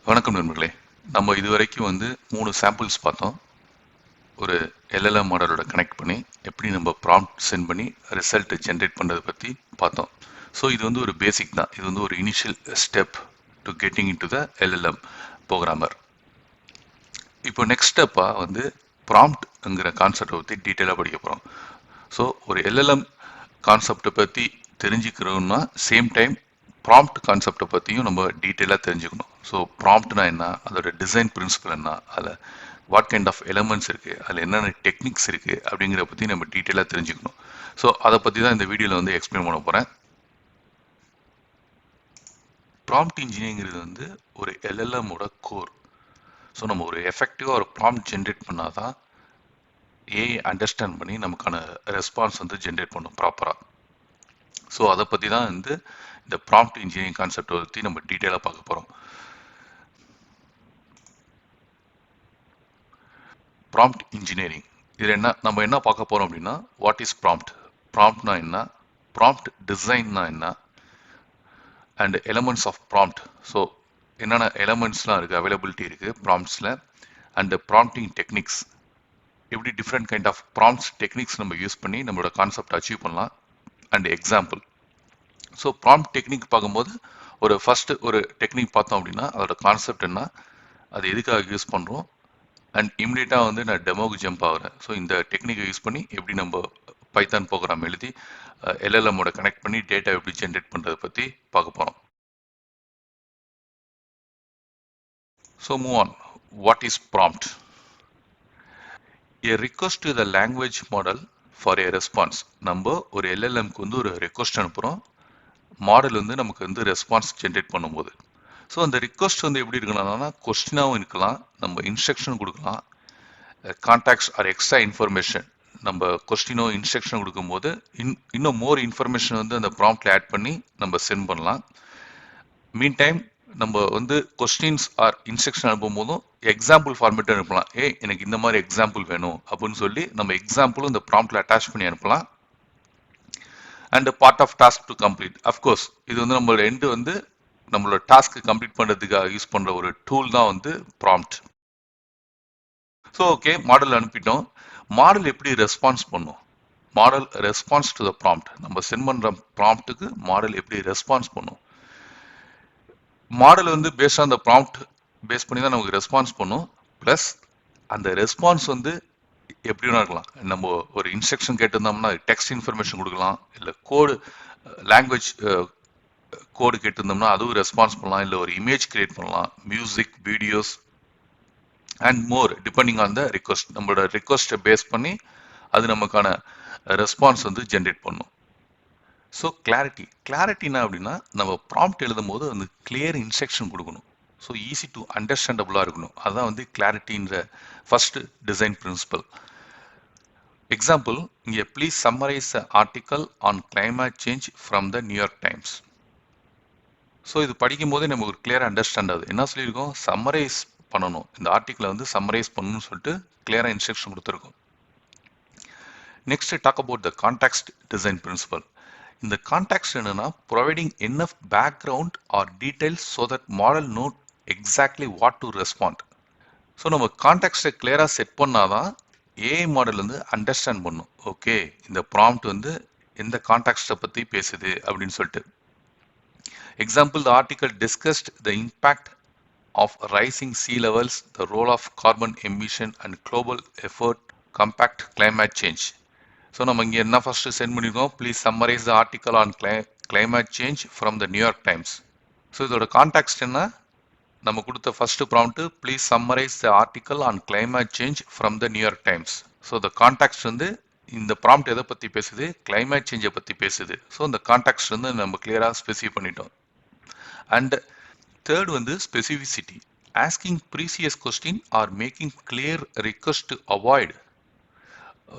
வணக்கம் நண்பர்களே. நம்ம இதுவரைக்கும் 3 சாம்பிள்ஸ் பார்த்தோம். ஒரு எல்எல்எம் மாடலோட கனெக்ட் பண்ணி எப்படி நம்ம ப்ராம்ப்ட் சென்ட் பண்ணி ரிசல்ட் ஜென்ரேட் பண்ணுறதை பற்றி பார்த்தோம். ஸோ இது ஒரு பேசிக் தான். இது ஒரு initial step to getting in to the LLM programmer. இப்போ நெக்ஸ்ட் ஸ்டெப்பாக ப்ராம்ப்ட்ங்கிற கான்செப்டை பற்றி டீட்டெயிலாக படிக்க போகிறோம். ஸோ ஒரு எல்எல்எம் கான்செப்டை பற்றி தெரிஞ்சுக்கிறோம்னா சேம் டைம் ப்ராம்ப்ட் கான்செப்டை பற்றியும் நம்ம டீட்டெயிலாக தெரிஞ்சுக்கணும். ஸோ ப்ராம்ப்ட்னா என்ன, அதோட டிசைன் பிரின்சிபல் என்ன, அதில் வாட் கைண்ட் ஆஃப் எலமெண்ட்ஸ் இருக்குது, அதில் என்னென்ன டெக்னிக்ஸ் இருக்குது அப்படிங்கிற பற்றி நம்ம டீட்டெயிலாக தெரிஞ்சுக்கணும். ஸோ அதை பற்றி தான் இந்த வீடியோவில் எக்ஸ்பிளைன் பண்ண போகிறேன். ப்ராம்ப்ட் இன்ஜினியரிங்கிறது ஒரு எல்எல்எம்மோட கோர். ஸோ நம்ம ஒரு எஃபெக்டிவாக ஒரு ப்ராம்ப்ட் ஜென்ரேட் பண்ணால் தான் ஏஐ அண்டர்ஸ்டாண்ட் பண்ணி நமக்கான ரெஸ்பான்ஸ் ஜென்ரேட் பண்ணும் ப்ராப்பராக. ஸோ அதை பற்றி தான் இந்த ப்ராம்ப்ட் இன்ஜினியரிங் கான்செப்டை பற்றி நம்ம டீட்டெயிலாக பார்க்க போகிறோம். ப்ராம்ப்ட் இன்ஜினியரிங் இதில் நம்ம என்ன பார்க்க போகிறோம் அப்படின்னா, வாட் இஸ் ப்ராம்ப்ட், ப்ராம்ப்ட்னா என்ன, ப்ராம்ப்ட் டிசைன்னா என்ன, and elements of prompt. So என்னென்ன எலமெண்ட்ஸ்லாம் இருக்குது, அவைலபிலிட்டி இருக்குது ப்ராம்ப்ட்ஸில், அண்ட் ப்ராம்ப்டிங் டெக்னிக்ஸ், எப்படி different kind of prompts techniques நம்ம யூஸ் பண்ணி நம்மளோட கான்செப்ட் அச்சீவ் பண்ணலாம், and example. So prompt technique பார்க்கும்போது ஃபர்ஸ்ட் ஒரு டெக்னிக் பார்த்தோம் அப்படின்னா அதோட கான்செப்ட் என்ன, அது எதுக்காக யூஸ் பண்ணுறோம், அண்ட் இம்மிடியட்டாக நான் டெமோக்கு ஜம்ப் ஆகிறேன். ஸோ இந்த டெக்னிக்கை யூஸ் பண்ணி எப்படி நம்ம பைத்தான் ப்ரோக்ராம் எழுதி எல்எல்எம்மோட கனெக்ட் பண்ணி டேட்டா எப்படி ஜென்ரேட் பண்ணுறதை பற்றி பார்க்க போகிறோம். So move on. What is prompt? A request to the language model for a response. நம்ம ஒரு எல்எல்எம்க்கு ஒரு ரெக்வஸ்ட் அனுப்புகிறோம், மாடல் நமக்கு ரெஸ்பான்ஸ் ஜென்ரேட் பண்ணும்போது. ஸோ அந்த ரிக்வஸ்ட் எப்படி இருக்கலாம்னா கொஸ்டினாகவும் இருக்கலாம், நம்ம இன்ஸ்ட்ரக்ஷன் கொடுக்கலாம், கான்டாக்ட்ஸ் ஆர் எக்ஸ்ட்ரா இன்ஃபர்மேஷன். நம்ம கொஸ்டினோ இன்ஸ்ட்ரக்ஷன் கொடுக்கும்போது இன்னும் மோர் இன்ஃபர்மேஷன் அந்த ப்ராம்ப்ட்ல ஆட் பண்ணி நம்ம சென்ட் பண்ணலாம். மீன் டைம் நம்ம கொஸ்டின்ஸ் ஆர் இன்ஸ்ட்ரக்ஷன் அனுப்பும் போதும் எக்ஸாம்பிள் ஃபார்மேட் அனுப்பலாம். எனக்கு இந்த மாதிரி எக்ஸாம்பிள் வேணும் அப்படின்னு சொல்லி நம்ம எக்ஸாம்பிளும் இந்த ப்ராம்ப்ட்ல அட்டாச் பண்ணி அனுப்பலாம். And part of task to complete. Of course இது நம்மளோட எண்டு நம்மளோட டாஸ்க் கம்ப்ளீட் பண்ணுறதுக்காக யூஸ் பண்ணுற ஒரு டூல் தான் ப்ராம்ப்ட். ஸோ ஓகே, மாடல் அனுப்பிட்டோம். மாடல் எப்படி ரெஸ்பான்ஸ் பண்ணும்? Model response to the prompt. நம்ம சென்ட் பண்ணுற ப்ராம்ப்ட்டுக்கு மாடல் எப்படி ரெஸ்பான்ஸ் பண்ணும்? Model based on the prompt base பண்ணி தான் நமக்கு ரெஸ்பான்ஸ் பண்ணும். ப்ளஸ் அந்த ரெஸ்பான்ஸ் எப்படி வேணா இருக்கலாம். நம்ம ஒரு இன்ஸ்ட்ரக்ஷன் கேட்டிருந்தோம்னா டெக்ஸ்ட் இன்ஃபர்மேஷன் கொடுக்கலாம், இல்லை கோடு லாங்குவேஜ் கோடு கேட்டிருந்தோம்னா அதுவும் ரெஸ்பான்ஸ் பண்ணலாம், இல்லை ஒரு இமேஜ் கிரியேட் பண்ணலாம், music, videos and more depending on the request. நம்மளோட ரிக்வஸ்ட்டை பேஸ் பண்ணி அது நமக்கான ரெஸ்பான்ஸ் ஜென்ரேட் பண்ணும். ஸோ கிளாரிட்டினா அப்படின்னா நம்ம ப்ராம்ப்ட் எழுதும் போது கிளியர் இன்ஸ்ட்ரக்ஷன் கொடுக்கணும். ஸோ ஈஸி டு அண்டர்ஸ்டாண்டபுளாக இருக்கணும். அதுதான் கிளாரிட்டின்ற ஃபர்ஸ்ட் டிசைன் பிரின்சிபல். எக்ஸாம்பிள், இங்கே please summarise article on climate change from the New York Times. So இது படிக்கும் போதே நமக்கு ஒரு கிளியராக அண்டர்ஸ்டாண்ட் ஆகுது. என்ன சொல்லியிருக்கோம்? சம்மரைஸ் பண்ணணும், இந்த ஆர்டிக்கலை சம்மரைஸ் பண்ணணும்னு சொல்லிட்டு கிளியராக இன்ஸ்ட்ரக்ஷன் கொடுத்துருக்கோம். Next talk about the context design principle. இந்த கான்டெக்ஸ்ட் என்னன்னா providing enough background or details so that model knows exactly what to respond. So நம்ம கான்டெக்ஸ்ட்டை கிளியராக செட் பண்ணாதான் ஏஐ மாடல் அண்டர்ஸ்டாண்ட் பண்ணும். ஓகே, இந்த ப்ராம்ப்ட் எந்த கான்டெக்ஸ்ட்டை பற்றி பேசுது அப்படின்னு சொல்லிட்டு. Example, the article discussed the impact of rising sea levels, the role of carbon emission and global effort compact climate change. So நம்ம இங்க என்ன ஃபர்ஸ்ட் சென்ட் பண்ணிருக்கோம்? Please summarise the article on climate change from the New York Times. So இதோட context என்ன? நம்ம கொடுத்த first prompt please summarise the article on climate change from the New York Times. So the context இந்த prompt எதை பற்றி பேசுது? climate சேஞ்சை பற்றி பேசுது. ஸோ இந்த கான்டெக்ஸ்ட் நம்ம கிளியராக ஸ்பெசிஃபை பண்ணிட்டோம். And third specificity. Asking precise question or making clear request to avoid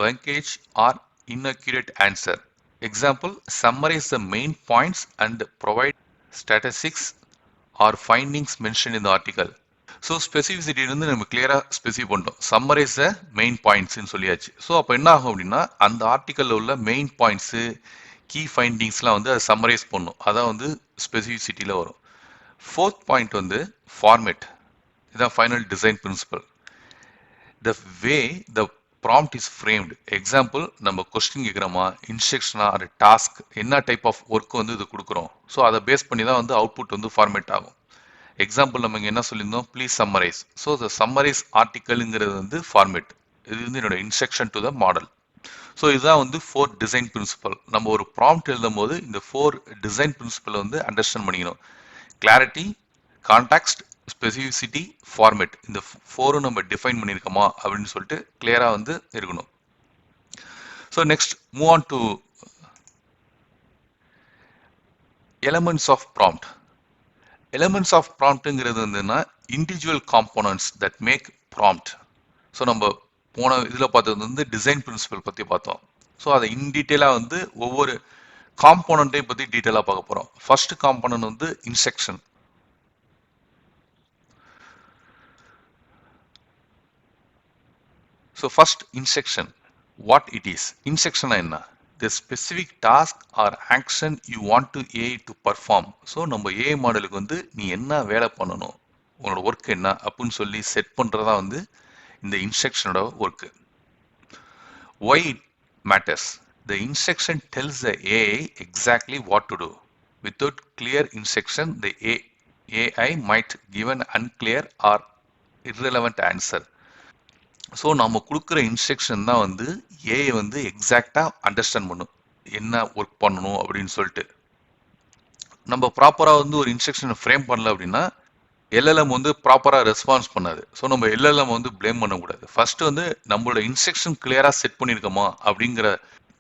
vankage or inaccurate answer. Example, summarize the main points and provide statistics or findings mentioned in the article. So specificity நம்ம கிளியராக specify பண்ணிட்டோம். Summarise the main பாயிண்ட்ஸ்ன்னு சொல்லியாச்சு. So அப்போ என்ன ஆகும் அப்படின்னா அந்த ஆர்டிக்கலில் உள்ள மெயின் பாயிண்ட்ஸு, கீ ஃபைண்டிங்ஸ்லாம் அதை சம்மரைஸ் பண்ணும். அதான் ஸ்பெசிஃபிசிட்டியில் வரும். Fourth point format. இதான் final design principle. The way the prompt is framed. Example, நம்ம கொஸ்டின் கேட்குறோமா, இன்ஸ்ட்ரக்ஷனா, ஒரு டாஸ்க், என்ன டைப் ஆஃப் ஒர்க் வந்து இது கொடுக்குறோம். ஸோ அதை பேஸ் பண்ணி தான் வந்து அவுட்புட் வந்து ஃபார்மேட் ஆகும். எக்ஸாம்பிள் நம்ம இங்கே என்ன சொல்லியிருந்தோம், please summarise. So the summarise ஆர்டிக்கல்ங்கிறது வந்து ஃபார்மேட். இது வந்து என்னோட instruction to the model. So இதுதான் வந்து 4 டிசைன் பிரின்சிபல். நம்ம ஒரு ப்ராம்ப்ட் எழுதும் போது இந்த 4 டிசைன் பிரின்சிபல் வந்து அண்டர்ஸ்டாண்ட் பண்ணிக்கணும். கிளாரிட்டி, கான்டாக்ஸ்ட், ஸ்பெசிஃபிசிட்டி, ஃபார்மேட், இந்த 4 நம்ம டிஃபைன் பண்ணியிருக்கோமா அப்படின்னு சொல்லிட்டு கிளியராக வந்து இருக்கணும். So next move on to elements of prompt. Elements of ப்ராம்ப்ட்டுங்கிறது வந்துன்னா individual components that make prompt. So நம்ம போன இதில் பார்த்தது வந்து டிசைன் பிரின்சிபல் பற்றி பார்த்தோம். ஸோ அதை இன் டீட்டெயிலாக வந்து ஒவ்வொரு காம்போனண்ட்டையும் பற்றி டீட்டெயிலாக பார்க்க போகிறோம். ஃபர்ஸ்ட் காம்போனன்ட் வந்து instruction. So first instruction, what it is. இன்ஸ்ட்ரக்ஷனா என்ன? The specific task or action you want to AI to perform. So நம்ம ஏஐ மாடலுக்கு வந்து நீ என்ன வேலை பண்ணணும், உங்களோட ஒர்க் என்ன அப்படின்னு சொல்லி செட் பண்ணுறதா வந்து இந்த இன்ஸ்ட்ரக்ஷனோட work. Why it matters? The instruction tells the AI exactly what to do. Without clear instruction, the AI might give an unclear or irrelevant answer. So நம்ம கொடுக்குற இன்ஸ்ட்ரக்ஷன் தான் வந்து ஏஐ வந்து எக்ஸாக்டாக அண்டர்ஸ்டாண்ட் பண்ணும் என்ன ஒர்க் பண்ணணும் அப்படின்னு சொல்லிட்டு. நம்ம ப்ராப்பராக வந்து ஒரு இன்ஸ்ட்ரக்ஷனை ஃப்ரேம் பண்ணல அப்படின்னா எல்எல்எம் வந்து ப்ராப்பராக ரெஸ்பான்ஸ் பண்ணாது. ஸோ நம்ம எல்எல்எம் வந்து பிளேம் பண்ணக்கூடாது. ஃபர்ஸ்ட் வந்து நம்மளோட இன்ஸ்ட்ரக்ஷன் கிளியராக செட் பண்ணியிருக்கோமா அப்படிங்கிற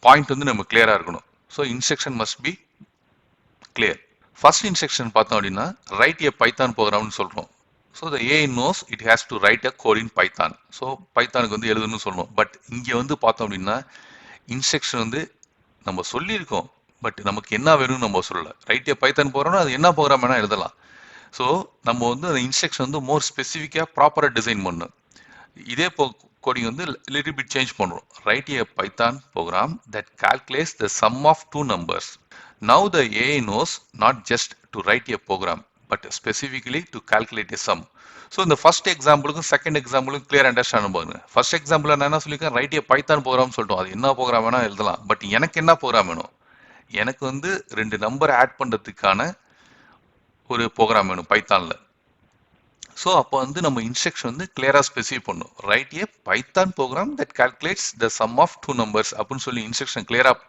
பாயிண்ட் வந்து நம்ம கிளியராக இருக்கணும். So instruction must be clear. First instruction பார்த்தோம் அப்படின்னா ரைட் ஏ பைத்தான் ப்ரோக்ராம்னு சொல்கிறோம். So the AI knows it has to write a code in Python. So பைத்தானுக்கு வந்து எழுதுன்னு சொல்லணும். பட் இங்கே வந்து பார்த்தோம் அப்படின்னா இன்ஸ்ட்ரக்ஷன் வந்து நம்ம சொல்லியிருக்கோம், பட் நமக்கு என்ன வேணும்னு நம்ம சொல்லலை. ரைட் ஏ பைத்தான் போகிறோம்னா அது என்ன ப்ரோக்ராம் வேணால் எழுதலாம். ஸோ நம்ம வந்து அந்த இன்ஸ்ட்ரக்ஷன் வந்து மோர் ஸ்பெசிஃபிக்காக ப்ராப்பராக டிசைன் பண்ணணும். இதே கோடிங் வந்து லிட்டில் பிட் சேஞ்ச் பண்ணுறோம். Write a Python program that calculates the sum of 2 numbers. Now the AI knows not just to write a program but specifically to calculate a sum. So இந்த first எக்ஸாம்பிளுக்கும் second எக்ஸாம்பிளுக்கும் clear understand பாருங்க. First example நான் என்ன சொல்லியிருக்கேன், right a Python program சொல்லிட்டோம். அது என்ன ப்ரோக்ராம் வேணால் எழுதலாம். பட் எனக்கு என்ன ப்ரோக்ராம் வேணும், எனக்கு வந்து 2 நம்பர் ஆட் பண்ணுறதுக்கான ஒரு ப்ரோக்ராம் வேணும் பைத்தான்ல. ஸோ அப்போ வந்து நம்ம இன்ஸ்ட்ரக்ஷன் வந்து கிளியராக ஸ்பெசிஃபை பண்ணும். Write a Python program that calculates the sum of 2 numbers அப்படின்னு சொல்லி இன்ஸ்ட்ரக்ஷன் கிளியராக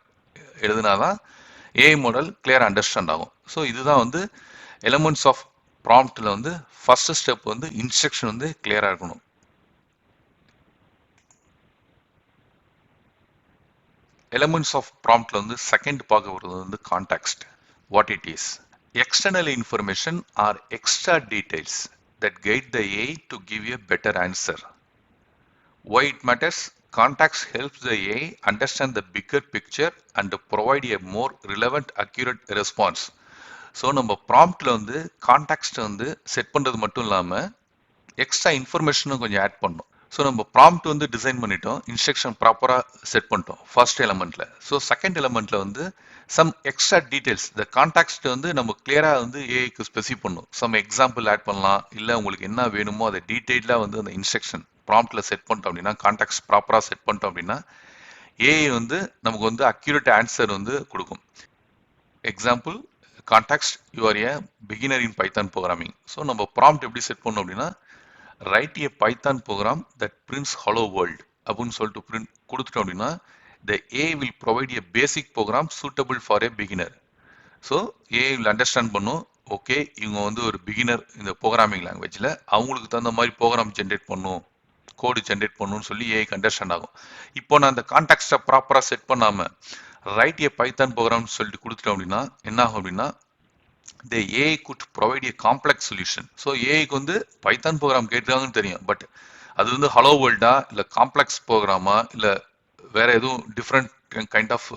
எழுதினாதான் ஏஐ மாடல் கிளியராக அண்டர்ஸ்டாண்ட் ஆகும். ஸோ இதுதான் வந்து எலமெண்ட்ஸ் ஆஃப் ப்ராம்ப்டில் வந்து ஃபர்ஸ்ட் ஸ்டெப் வந்து இன்ஸ்ட்ரக்ஷன் வந்து கிளியராக இருக்கணும். எலமெண்ட்ஸ் ஆஃப் ப்ராம்ப்டில் வந்து செகண்ட் பார்க்க போகிறது வந்து context, what it is. External information are extra details that guide the AI to give you a better answer. Why it matters? Context helps the AI understand the bigger picture and provide a more relevant, accurate response. So நம்ம ப்ராம்ப்டில் வந்து context வந்து set பண்ணுறது மட்டும் இல்லாமல் extra இன்ஃபர்மேஷனும் கொஞ்சம் add பண்ணணும். So நம்ம prompt வந்து டிசைன் பண்ணிட்டோம், இன்ஸ்ட்ரக்ஷன் ப்ராப்பராக செட் பண்ணிட்டோம் ஃபர்ஸ்ட் எலமெண்ட்ல. ஸோ செகண்ட் எலமெண்ட்ல வந்து சம் எக்ஸ்ட்ரா டீடைல்ஸ், இந்த கான்டெக்ஸ்ட் வந்து நம்ம கிளியராக வந்து ஏஐக்கு ஸ்பெசிஃபை பண்ணும். சம் எக்ஸாம்பிள் ஆட் பண்ணலாம், இல்லை உங்களுக்கு என்ன வேணுமோ அதை டீட்டெயிலாக வந்து அந்த இன்ஸ்ட்ரக்ஷன் ப்ராம்ப்ட்ல செட் பண்ணிட்டோம் அப்படின்னா, கான்டெக்ஸ்ட் ப்ராப்பராக செட் பண்ணிட்டோம் அப்படின்னா ஏஐ வந்து நமக்கு வந்து அக்யூரேட் ஆன்சர் வந்து கொடுக்கும். Example, context, you are a beginner in Python programming. So நம்ம ப்ராம்ப்ட் எப்படி செட் பண்ணோம் அப்படின்னா, write a Python program that prints hello world அப்படின்னு சொல்லிட்டு பிரிண்ட் கொடுத்துட்டோம் அப்படின்னா the AI will provide a basic program suitable for a beginner. So AI will understand பண்ணும், okay இவங்க வந்து ஒரு பிகினர் இந்த ப்ரோக்ராமிங் லாங்குவேஜில், அவங்களுக்கு தகுந்த மாதிரி ப்ரோக்ராம் ஜென்ரேட் பண்ணும், கோடு ஜென்ரேட் பண்ணணும்னு சொல்லி ஏஐக்கு அண்டர்ஸ்டாண்ட் ஆகும். இப்போ நான் அந்த கான்டெக்ஸ்ட்டை ப்ராப்பராக செட் பண்ணாமல் ரைட் ஏ பைத்தான் ப்ரோக்ராம்னு சொல்லிட்டு கொடுத்துட்டோம் அப்படின்னா என்ன ஆகும் அப்படின்னா, the AI could provide a complex solution. So ஏஐக்கு வந்து பைத்தான் ப்ரோக்ராம் கேட்டுருக்காங்கன்னு தெரியும், பட் அது வந்து ஹலோ வேர்ல்டா இல்லை காம்ப்ளெக்ஸ் ப்ரோக்ராமா இல்லை வேற எதுவும் டிஃப்ரெண்ட் கைண்ட் ஆஃப்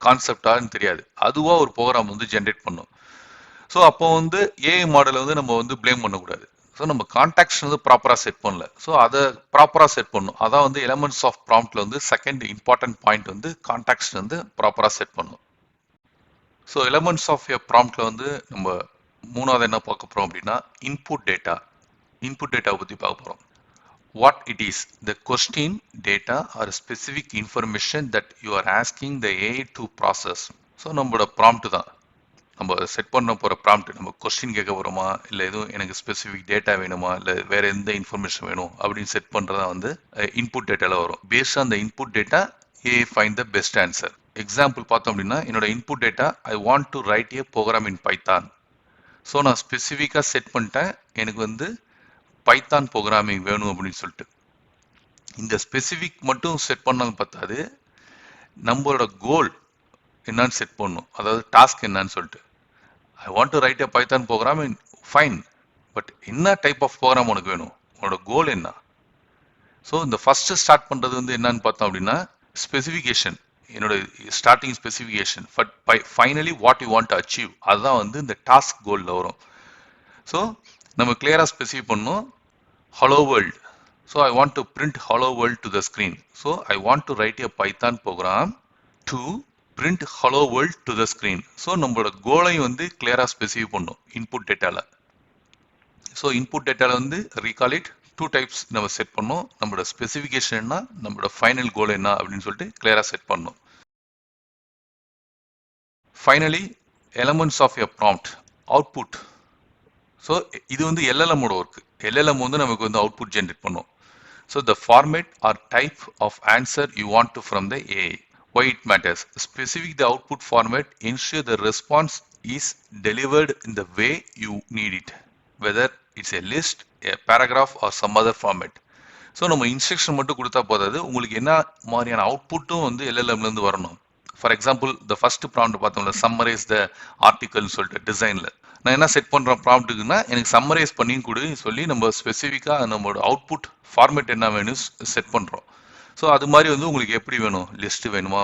கான்செப்டான்னு தெரியாது. அதுவா ஒரு ப்ரோக்ராம் வந்து ஜென்ரேட் பண்ணும். ஸோ அப்போ வந்து ஏஐ மாடலை வந்து நம்ம வந்து பிளேம் பண்ணக்கூடாது. ஸோ நம்ம கான்டெக்ஸ்ட் வந்து ப்ராப்பராக செட் பண்ணல, ஸோ அதை ப்ராப்பராக செட் பண்ணும். அதான் வந்து எலமெண்ட்ஸ் ஆஃப் ப்ராம்ப்ட்ல வந்து செகண்ட் இம்பார்ட்டன்ட் பாயிண்ட் வந்து கான்டெக்ஸ்ட் வந்து ப்ராப்பராக செட் பண்ணும். ஸோ எலமெண்ட்ஸ் ஆஃப் எ ப்ராம்ப்ட்ல வந்து நம்ம மூணாவது என்ன பார்க்க போறோம் அப்படின்னா, இன்புட் டேட்டா. இன்புட் டேட்டாவை பற்றி பார்க்க போகிறோம். What it is, the question, data or specific information that you are asking the AI to process. So நம்மளோட ப்ராம்ப்ட் தான், நம்ம செட் பண்ண போகிற ப்ராம்ப்ட். நம்ம கொஸ்டின் கேட்க போகிறோமா, இல்லை எதுவும் எனக்கு ஸ்பெசிஃபிக் டேட்டா வேணுமா, இல்லை வேறு எந்த இன்ஃபர்மேஷன் வேணும் அப்படின்னு செட் பண்ணுறதா வந்து இன்புட் டேட்டாவில் வரும். Based on the input data AI find the best answer. Example பார்த்தோம் அப்படின்னா, என்னோட input data I want to write a program in Python. So நான் ஸ்பெசிஃபிக்காக செட் பண்ணிட்டேன், எனக்கு வந்து பைத்தான் ப்ரோக்ராமிங் வேணும் அப்படின்னு சொல்லிட்டு. இந்த ஸ்பெசிஃபிக் மட்டும் செட் பண்ணாலும் பார்த்தாது, நம்மளோட கோல் என்னன்னு செட் பண்ணணும், அதாவது டாஸ்க் என்னன்னு சொல்லிட்டு. I want to write a Python program, fine, but என்ன டைப் ஆஃப் ப்ரோக்ராம் உனக்கு வேணும், உன்னோட கோல் என்ன? ஸோ இந்த ஃபர்ஸ்ட் ஸ்டார்ட் பண்ணுறது வந்து என்னன்னு பார்த்தோம் அப்படின்னா, ஸ்பெசிஃபிகேஷன், என்னோட starting specification, but finally what you want to achieve, அதுதான் வந்து இந்த டாஸ்க் கோலில் வரும். ஸோ நம்ம கிளியராக ஸ்பெசிஃபை பண்ணணும். Hello world, so I want to print hello world to the screen. So I want to write a Python program to print hello world to the screen. So நம்மளோட கோலையும் வந்து கிளியராக specify பண்ணணும் input டேட்டாவில். So input டேட்டாவில் வந்து recall it, 2 types நம்ம set பண்ணோம். நம்மளோட ஸ்பெசிஃபிகேஷன் என்ன, நம்மளோட ஃபைனல் கோல் என்ன அப்படின்னு சொல்லிட்டு கிளியராக செட் பண்ணணும். Finally elements of a prompt, output. So இது வந்து எல்எல்எம்மோட ஒர்க். எல்எல்எம் வந்து நமக்கு வந்து அவுட்புட் ஜென்ரேட் பண்ணும். So the format or type of answer you want to from the AI. Why it matters? Specific the output format, ensure the response is delivered in the way you need it, whether it's a list, a paragraph or some other format. So நம்ம instruction மட்டும் கொடுத்தா போதாது, உங்களுக்கு என்ன மாதிரியான அவுட்புட்டும் வந்து எல்எல்எம்லேருந்து வரணும். For example, the first prompt பார்த்தோம்ல, சம்மரைஸ் த ஆர்டிக்கல்னு சொல்லிட்டு டிசைனில் நான் என்ன செட் பண்ணுறேன் ப்ராம்ப்ட்டுக்குன்னா, எனக்கு சம்மரைஸ் பண்ணி கொடு சொல்லி நம்ம ஸ்பெசிஃபிக்காக நம்மளோட அவுட்புட் ஃபார்மேட் என்ன வேணும் செட் பண்ணுறோம். ஸோ அது மாதிரி வந்து உங்களுக்கு எப்படி வேணும், லிஸ்ட் வேணுமா,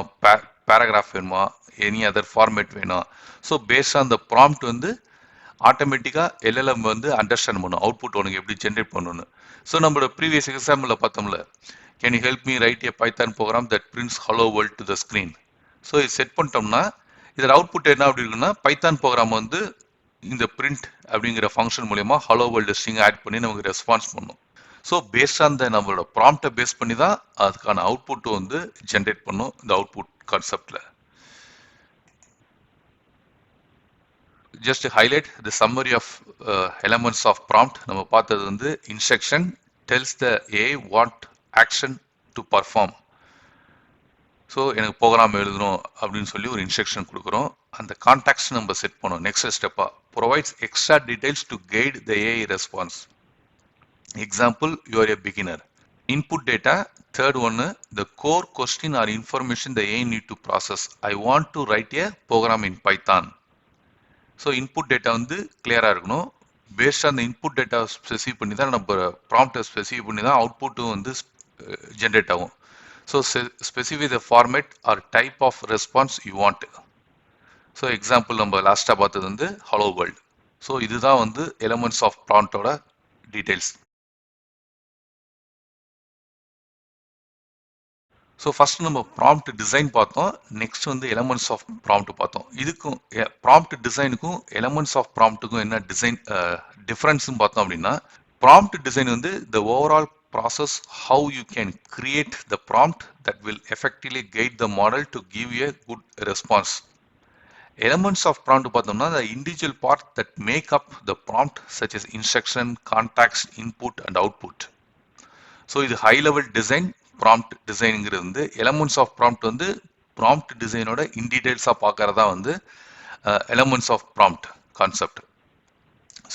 பேராகிராஃப் வேணுமா, எனி அதர் ஃபார்மேட் வேணும். So based on the prompt வந்து ஆட்டோமேட்டிக்காக எல்எல்எம் வந்து அண்டர்ஸ்டாண்ட் பண்ணும் அவுட்புட் உனக்கு எப்படி ஜென்ரேட் பண்ணணும்னு. ஸோ நம்மளோட ப்ரீவியஸ் எக்ஸாம்பிளில் பார்த்தோம்ல, can you help me write a Python program that prints hello world to the screen. So இது செட் பண்ணிட்டோம்னா இதோட அவுட்புட் என்ன அப்படி இருக்குன்னா, பைத்தான் ப்ரோக்ராம் வந்து இந்த பிரிண்ட் அப்படிங்கிற ஃபங்க்ஷன் மூலயமா ஹலோ வேர்ல்டு ஸ்ட்ரிங் ஆட் பண்ணி நமக்கு ரெஸ்பான்ஸ் பண்ணும். ஸோ பேஸ்ட் ஆன் த நம்மளோட ப்ராம்ப்டை பேஸ் பண்ணி தான் அதுக்கான அவுட்புட் வந்து ஜென்ரேட் பண்ணும் இந்த அவுட்புட் கான்செப்டில். Just highlight the summary of elements of prompt. நம்ம பார்த்தது வந்து instruction tells the AI what action to perform. So எனக்கு ப்ரோக்ராம் எழுதணும் அப்படின்னு சொல்லி ஒரு இன்ஸ்ட்ரக்ஷன் கொடுக்குறோம். அந்த கான்டாக்ட்ஸ் நம்ம செட் பண்ணோம். நெக்ஸ்ட் ஸ்டெப்பாக provides extra details to guide the AI response. Example, you are a beginner. Input data, third ஒன்று, the core question or information the AI need to process. I want to write a program in Python. So input data வந்து கிளியராக இருக்கணும். Based on the input data specify பண்ணி தான் நம்ம ப்ராம்ப்டை specify பண்ணி தான் அவுட்புட்டும் வந்து ஜென்ரேட் ஆகும். So specify the format or type of response you want. So example நம்ம லாஸ்ட்டாக பார்த்தது வந்து ஹலோ வேர்ல்டு. ஸோ இதுதான் வந்து எலமெண்ட்ஸ் ஆஃப் ப்ராம்ப்டோட டீட்டெயில்ஸ். ஸோ ஃபர்ஸ்ட் நம்ம ப்ராம்ப்ட் டிசைன் பார்த்தோம், நெக்ஸ்ட் வந்து எலமெண்ட்ஸ் ஆஃப் ப்ராம்ப்ட் பார்த்தோம். இதுக்கும் ப்ராம்ப்ட் டிசைனுக்கும் எலமெண்ட்ஸ் ஆஃப் ப்ராம்ப்ட்டுக்கும் என்ன டிசைன் டிஃப்ரென்ஸ்னு பார்த்தோம் அப்படின்னா, ப்ராம்ப்ட் டிசைன் வந்து the overall process how you can create the prompt that will effectively guide the model to give you a good response. Elements of prompt பார்த்தோம்னா the individual part that make up the prompt such as instruction, context, input and output. So இது high level design, prompt designங்கிறது வந்து elements of prompt வந்து prompt designோட in details பார்க்கறதா வந்து elements of prompt concept.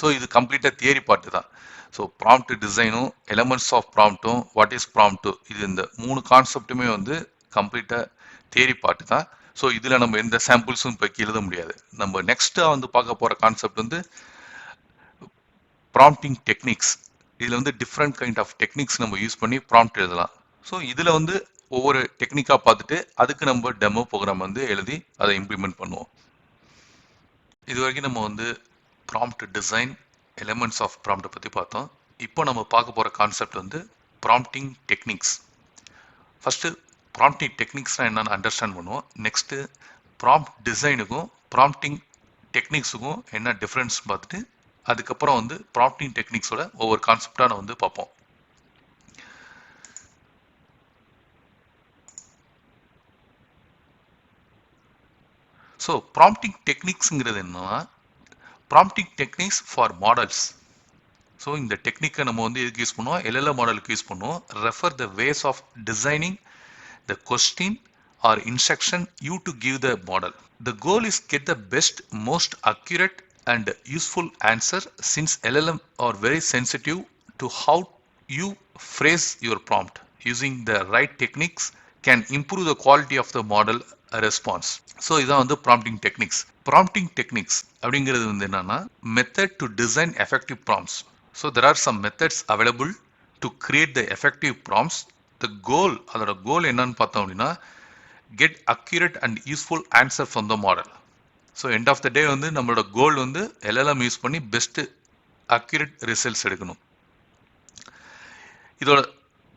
So இது கம்ப்ளீட்டாக theory part தான். So prompt டிசைனும் elements of ப்ராம்ப்ட்டும் what is prompt, இது இந்த 3 கான்செப்ட்டுமே வந்து கம்ப்ளீட்டாக தியரி பார்ட்டு தான். ஸோ இதில் நம்ம எந்த சாம்பிள்ஸும் இப்போ எழுத முடியாது. நம்ம நெக்ஸ்ட்டாக வந்து பார்க்க போகிற கான்செப்ட் வந்து ப்ராம்ப்டிங் டெக்னிக்ஸ். இதில் வந்து டிஃப்ரெண்ட் கைண்ட் ஆஃப் டெக்னிக்ஸ் நம்ம யூஸ் பண்ணி ப்ராம்ப்ட் எழுதலாம். ஸோ இதில் வந்து ஒவ்வொரு டெக்னிக்காக பார்த்துட்டு அதுக்கு நம்ம டெமோ ப்ரோக்ராம் வந்து எழுதி அதை இம்ப்ளிமெண்ட் பண்ணுவோம். இது வரைக்கும் நம்ம வந்து ப்ராம்ப்ட் டிசைன், எலமெண்ட்ஸ் ஆஃப் ப்ராம்ப்டை பற்றி பார்த்தோம். இப்போ நம்ம பார்க்க போகிற கான்செப்ட் வந்து ப்ராம்ப்டிங் டெக்னிக்ஸ். ஃபஸ்ட்டு ப்ராம்ப்டிங் டெக்னிக்ஸ்னால் என்னென்னு அண்டர்ஸ்டாண்ட் பண்ணுவோம். நெக்ஸ்ட்டு ப்ராம்ப்ட் டிசைனுக்கும் ப்ராம்ப்டிங் டெக்னிக்ஸுக்கும் என்ன டிஃப்ரென்ஸ் பார்த்துட்டு அதுக்கப்புறம் வந்து ப்ராம்ப்டிங் டெக்னிக்ஸோட ஒவ்வொரு கான்செப்டாக நான் வந்து பார்ப்போம். ஸோ ப்ராம்ப்டிங் டெக்னிக்ஸுங்கிறது என்னன்னா, prompting techniques for models. So இந்த டெக்னிக்கை நம்ம வந்து எதுக்கு யூஸ் பண்ணுவோம்? எல்எல்எம் மாடலுக்கு யூஸ் பண்ணுவோம். Refer the ways of designing the question or instruction you to give the model. The goal is get the best, most accurate and useful answer, since LLM are very sensitive to how you phrase your prompt. Using the right techniques can improve the quality of the model response. So இதான் வந்து prompting techniques. Prompting techniques அப்படிங்கிறது வந்து என்னன்னா, method to design effective prompts. So there are some methods available to create the effective prompts. The goal, அதோட கோல் என்னன்னு பார்த்தோம் அப்படின்னா, get accurate and useful answer from the model. So end of the day வந்து நம்மளோட goal வந்து LLM use பண்ணி best accurate results எடுக்கணும். இதோட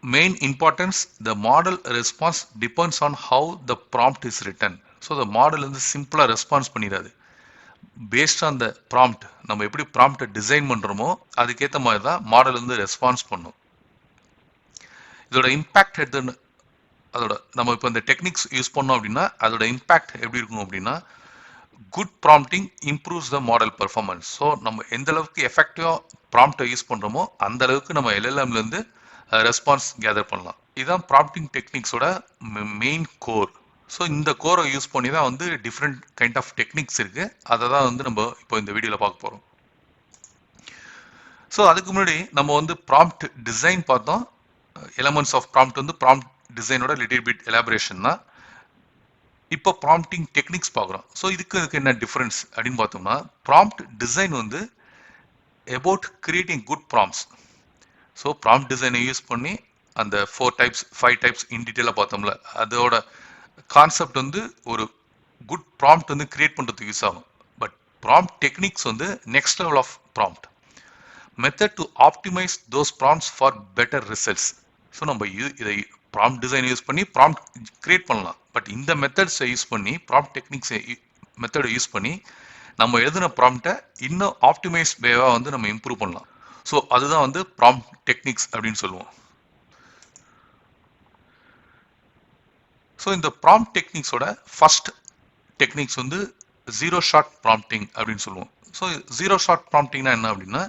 main importance, the model response depends on how the prompt is written. So the model வந்து சிம்பிளாக response பண்ணிடாது. Based on the prompt, நம்ம எப்படி ப்ராம்ப்டை டிசைன் பண்ணுறோமோ அதுக்கேற்ற மாதிரி தான் மாடல் வந்து ரெஸ்பான்ஸ் பண்ணும். இதோட இம்பேக்ட் எடுத்து, அதோட நம்ம இப்போ இந்த டெக்னிக்ஸ் யூஸ் பண்ணோம் அப்படின்னா அதோட இம்பேக்ட் எப்படி இருக்கும் அப்படின்னா, குட் ப்ராம்ப்டிங் இம்ப்ரூவ்ஸ் த மாடல் பெர்ஃபார்மன்ஸ். ஸோ நம்ம எந்த அளவுக்கு எஃபெக்டிவாக ப்ராம்ப்டை யூஸ் பண்ணுறோமோ அந்த அளவுக்கு நம்ம எல்எல்எம்லேருந்து ரெஸ்பான்ஸ் கேதர் பண்ணலாம். இதுதான் ப்ராம்ப்டிங் டெக்னிக்ஸோட மெயின் கோர். ஸோ இந்த கோரை யூஸ் பண்ணி தான் வந்து டிஃப்ரெண்ட் கைண்ட் ஆஃப் டெக்னிக்ஸ் இருக்குது. அதை தான் வந்து நம்ம இப்போ இந்த வீடியோவில் பார்க்க போகிறோம். ஸோ அதுக்கு முன்னாடி நம்ம வந்து ப்ராம்ப்ட் டிசைன் பார்த்தோம். எலமெண்ட்ஸ் ஆஃப் ப்ராம்ப்ட் வந்து ப்ராம்ப்ட் டிசைனோட லிட்டில் பிட் எலாபரேஷன் தான். இப்போ ப்ராம்ப்டிங் டெக்னிக்ஸ் பார்க்குறோம். ஸோ இதுக்கு என்ன டிஃப்ரென்ஸ் அப்படின்னு பார்த்தோம்னா, ப்ராம்ப்ட் டிசைன் வந்து about creating good prompts. So prompt டிசைனை யூஸ் பண்ணி அந்த 4 டைப்ஸ் 5 டைப்ஸ் இன் டீட்டெயிலாக பார்த்தோம்ல, அதோட கான்செப்ட் வந்து ஒரு குட் ப்ராம்ப்ட் வந்து கிரியேட் பண்ணுறதுக்கு யூஸ் ஆகும். பட் ப்ராம்ப்ட் டெக்னிக்ஸ் வந்து next level of prompt method to optimise those prompts for better results. So நம்ம இதை ப்ராம்ப்ட் டிசைன் யூஸ் பண்ணி ப்ராம்ப்ட் கிரியேட் பண்ணலாம். பட் இந்த மெத்தட்ஸை யூஸ் பண்ணி, ப்ராம்ப்ட் டெக்னிக்ஸ் மெத்தடை யூஸ் பண்ணி நம்ம எழுதின ப்ராம்ப்டை இன்னும் ஆப்டிமைஸ் வேவாக வந்து நம்ம இம்ப்ரூவ் பண்ணலாம். ஸோ அதுதான் வந்து ப்ராம்ப்ட் டெக்னிக்ஸ் அப்படின்னு சொல்லுவோம். ஸோ இந்த ப்ராம்ப்ட் டெக்னிக்ஸோட ஃபர்ஸ்ட் டெக்னிக்ஸ் வந்து ஜீரோ ஷாட் ப்ராம்ப்டிங் அப்படின்னு சொல்லுவோம். ஸோ ஜீரோ ஷாட் ப்ராம்ப்டிங்னா என்ன அப்படின்னா,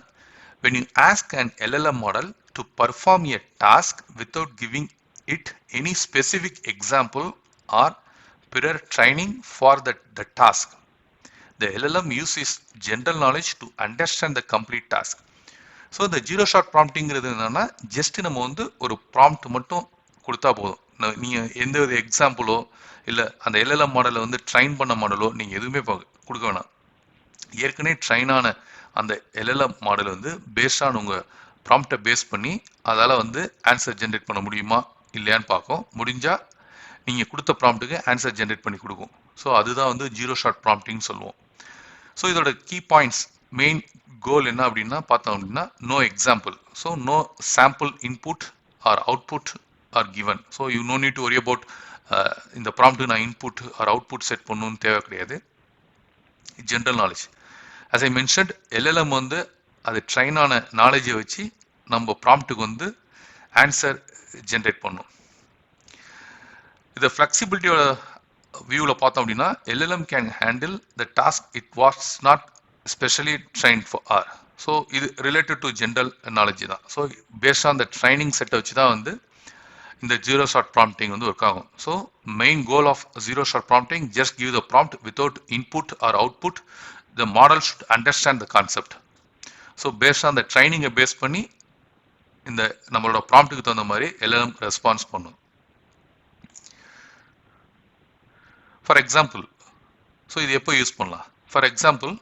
when you ask an LLM model to perform a task without giving it any specific example or prior training for the task, the LLM uses general knowledge to understand the complete task. So இந்த zero shot ப்ராம்ப்டிங்கிறது என்னன்னா, just நம்ம வந்து ஒரு prompt மட்டும் கொடுத்தா போதும். நீங்கள் எந்த வித எக்ஸாம்பிளோ இல்லை அந்த எல்எல்எம் மாடலை வந்து ட்ரைன் பண்ண மாடலோ நீங்கள் எதுவுமே கொடுக்க வேணாம். ஏற்கனவே ட்ரைன் ஆன அந்த எல்எல்எம் மாடல் வந்து பேஸ்டான உங்கள் ப்ராம்ப்டை பேஸ் பண்ணி அதால் வந்து ஆன்சர் ஜென்ரேட் பண்ண முடியுமா இல்லையான்னு பார்க்கும். முடிஞ்சால் நீங்கள் கொடுத்த ப்ராம்ப்ட்டுக்கு ஆன்சர் ஜென்ரேட் பண்ணி கொடுக்கும். ஸோ அதுதான் வந்து ஜீரோ ஷாட் ப்ராம்ப்டிங்னு சொல்லுவோம். ஸோ இதோட கீ பாயிண்ட்ஸ், மெயின் கோல் என்ன அப்படின்னா பார்த்தோம் அப்படின்னா, no example. So no sample input or output are given. So you no need to worry about இந்த ப்ராம்ப்ட்டுக்கு நான் இன்புட் ஆர் அவுட்புட் செட் பண்ணணும்னு தேவை கிடையாது. General knowledge, as I mentioned, LLM வந்து அது ட்ரைன் ஆன நாலேஜை வச்சு நம்ம ப்ராம்ப்ட்டுக்கு வந்து ஆன்சர் ஜென்ரேட் பண்ணும். இதை ஃப்ளெக்சிபிலிட்டியோட வியூவில் பார்த்தோம் அப்படின்னா, LLM can handle the task it was not specially train for or. So இது ரிலேட்டட் டு ஜென்ரல் நாலேஜ் தான். So based on the training செட்டை வச்சு தான் வந்து இந்த ஜீரோ ஷாட் ப்ராம்ப்டிங் வந்து ஒர்க் ஆகும். So main goal of zero shot prompting, just give the prompt without input or output. The model should understand the concept. So based on the training base பண்ணி இந்த நம்மளோட ப்ராம்ப்ட்டுக்கு தகுந்த மாதிரி LLM response பண்ணும். For example, so இது எப்போ use பண்ணலாம்? For example,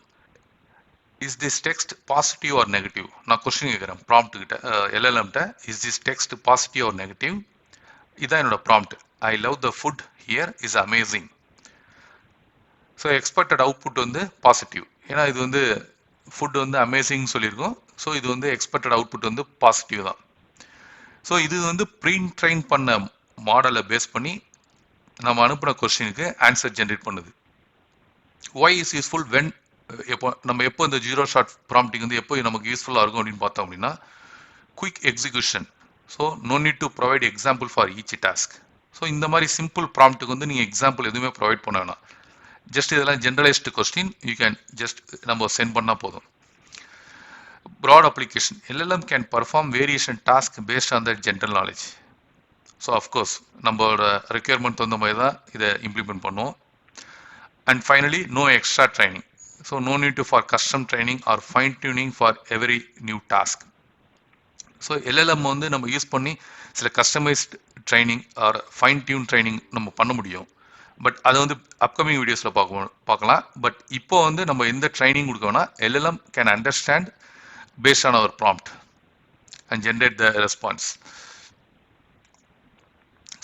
is this text positive or negative? நான் கொஸ்டின் கேட்குறேன் ப்ராம்ப்ட்டுக்கிட்ட, LLMகிட்ட, is this text positive or negative? இதுதான் என்னோட prompt. I love the food here is amazing. So expected output வந்து பாசிட்டிவ், ஏன்னா இது வந்து ஃபுட் வந்து அமேசிங் சொல்லியிருக்கோம். ஸோ இது வந்து எக்ஸ்பெக்டட் அவுட்புட் வந்து பாசிட்டிவ் தான். ஸோ இது வந்து ப்ரீ ட்ரைன் பண்ண மாடலை பேஸ் பண்ணி நம்ம அனுப்பின கொஸ்டினுக்கு ஆன்சர் ஜென்ரேட் பண்ணுது. ஒய் இஸ் யூஸ்ஃபுல் வென் எப்போ இந்த ஜீரோ ஷாட் ப்ராம்ப்டிங் வந்து எப்போ நமக்கு யூஸ்ஃபுல்லாக இருக்கும் அப்படின்னு பார்த்தோம் அப்படின்னா quick execution. So no need to provide example for each task. So இந்த மாதிரி சிம்பிள் ப்ராம்ப்ட்டுக்கு வந்து நீங்கள் எக்ஸாம்பிள் எதுவுமே ப்ரொவைட் பண்ண வேணாம். ஜஸ்ட் இதெல்லாம் generalised question you can just நம்ம சென்ட் பண்ணால் போதும். Broad application. LLM can perform variation task based on the general knowledge. So of course நம்மளோட ரெக்யர்மெண்ட் தகுந்த மாதிரி தான் இதை இம்ப்ளிமெண்ட் பண்ணுவோம். And finally no extra training. So no need to for custom training or fine tuning for every new task. So LLM வந்து நம்ம use பண்ணி சில customised training or fine tune training நம்ம பண்ண முடியும். பட் அதை வந்து அப்கமிங் வீடியோஸில் பார்க்கலாம். பட் இப்போ வந்து நம்ம எந்த ட்ரைனிங் கொடுக்கோம்னா LLM can understand based on our prompt and generate the response.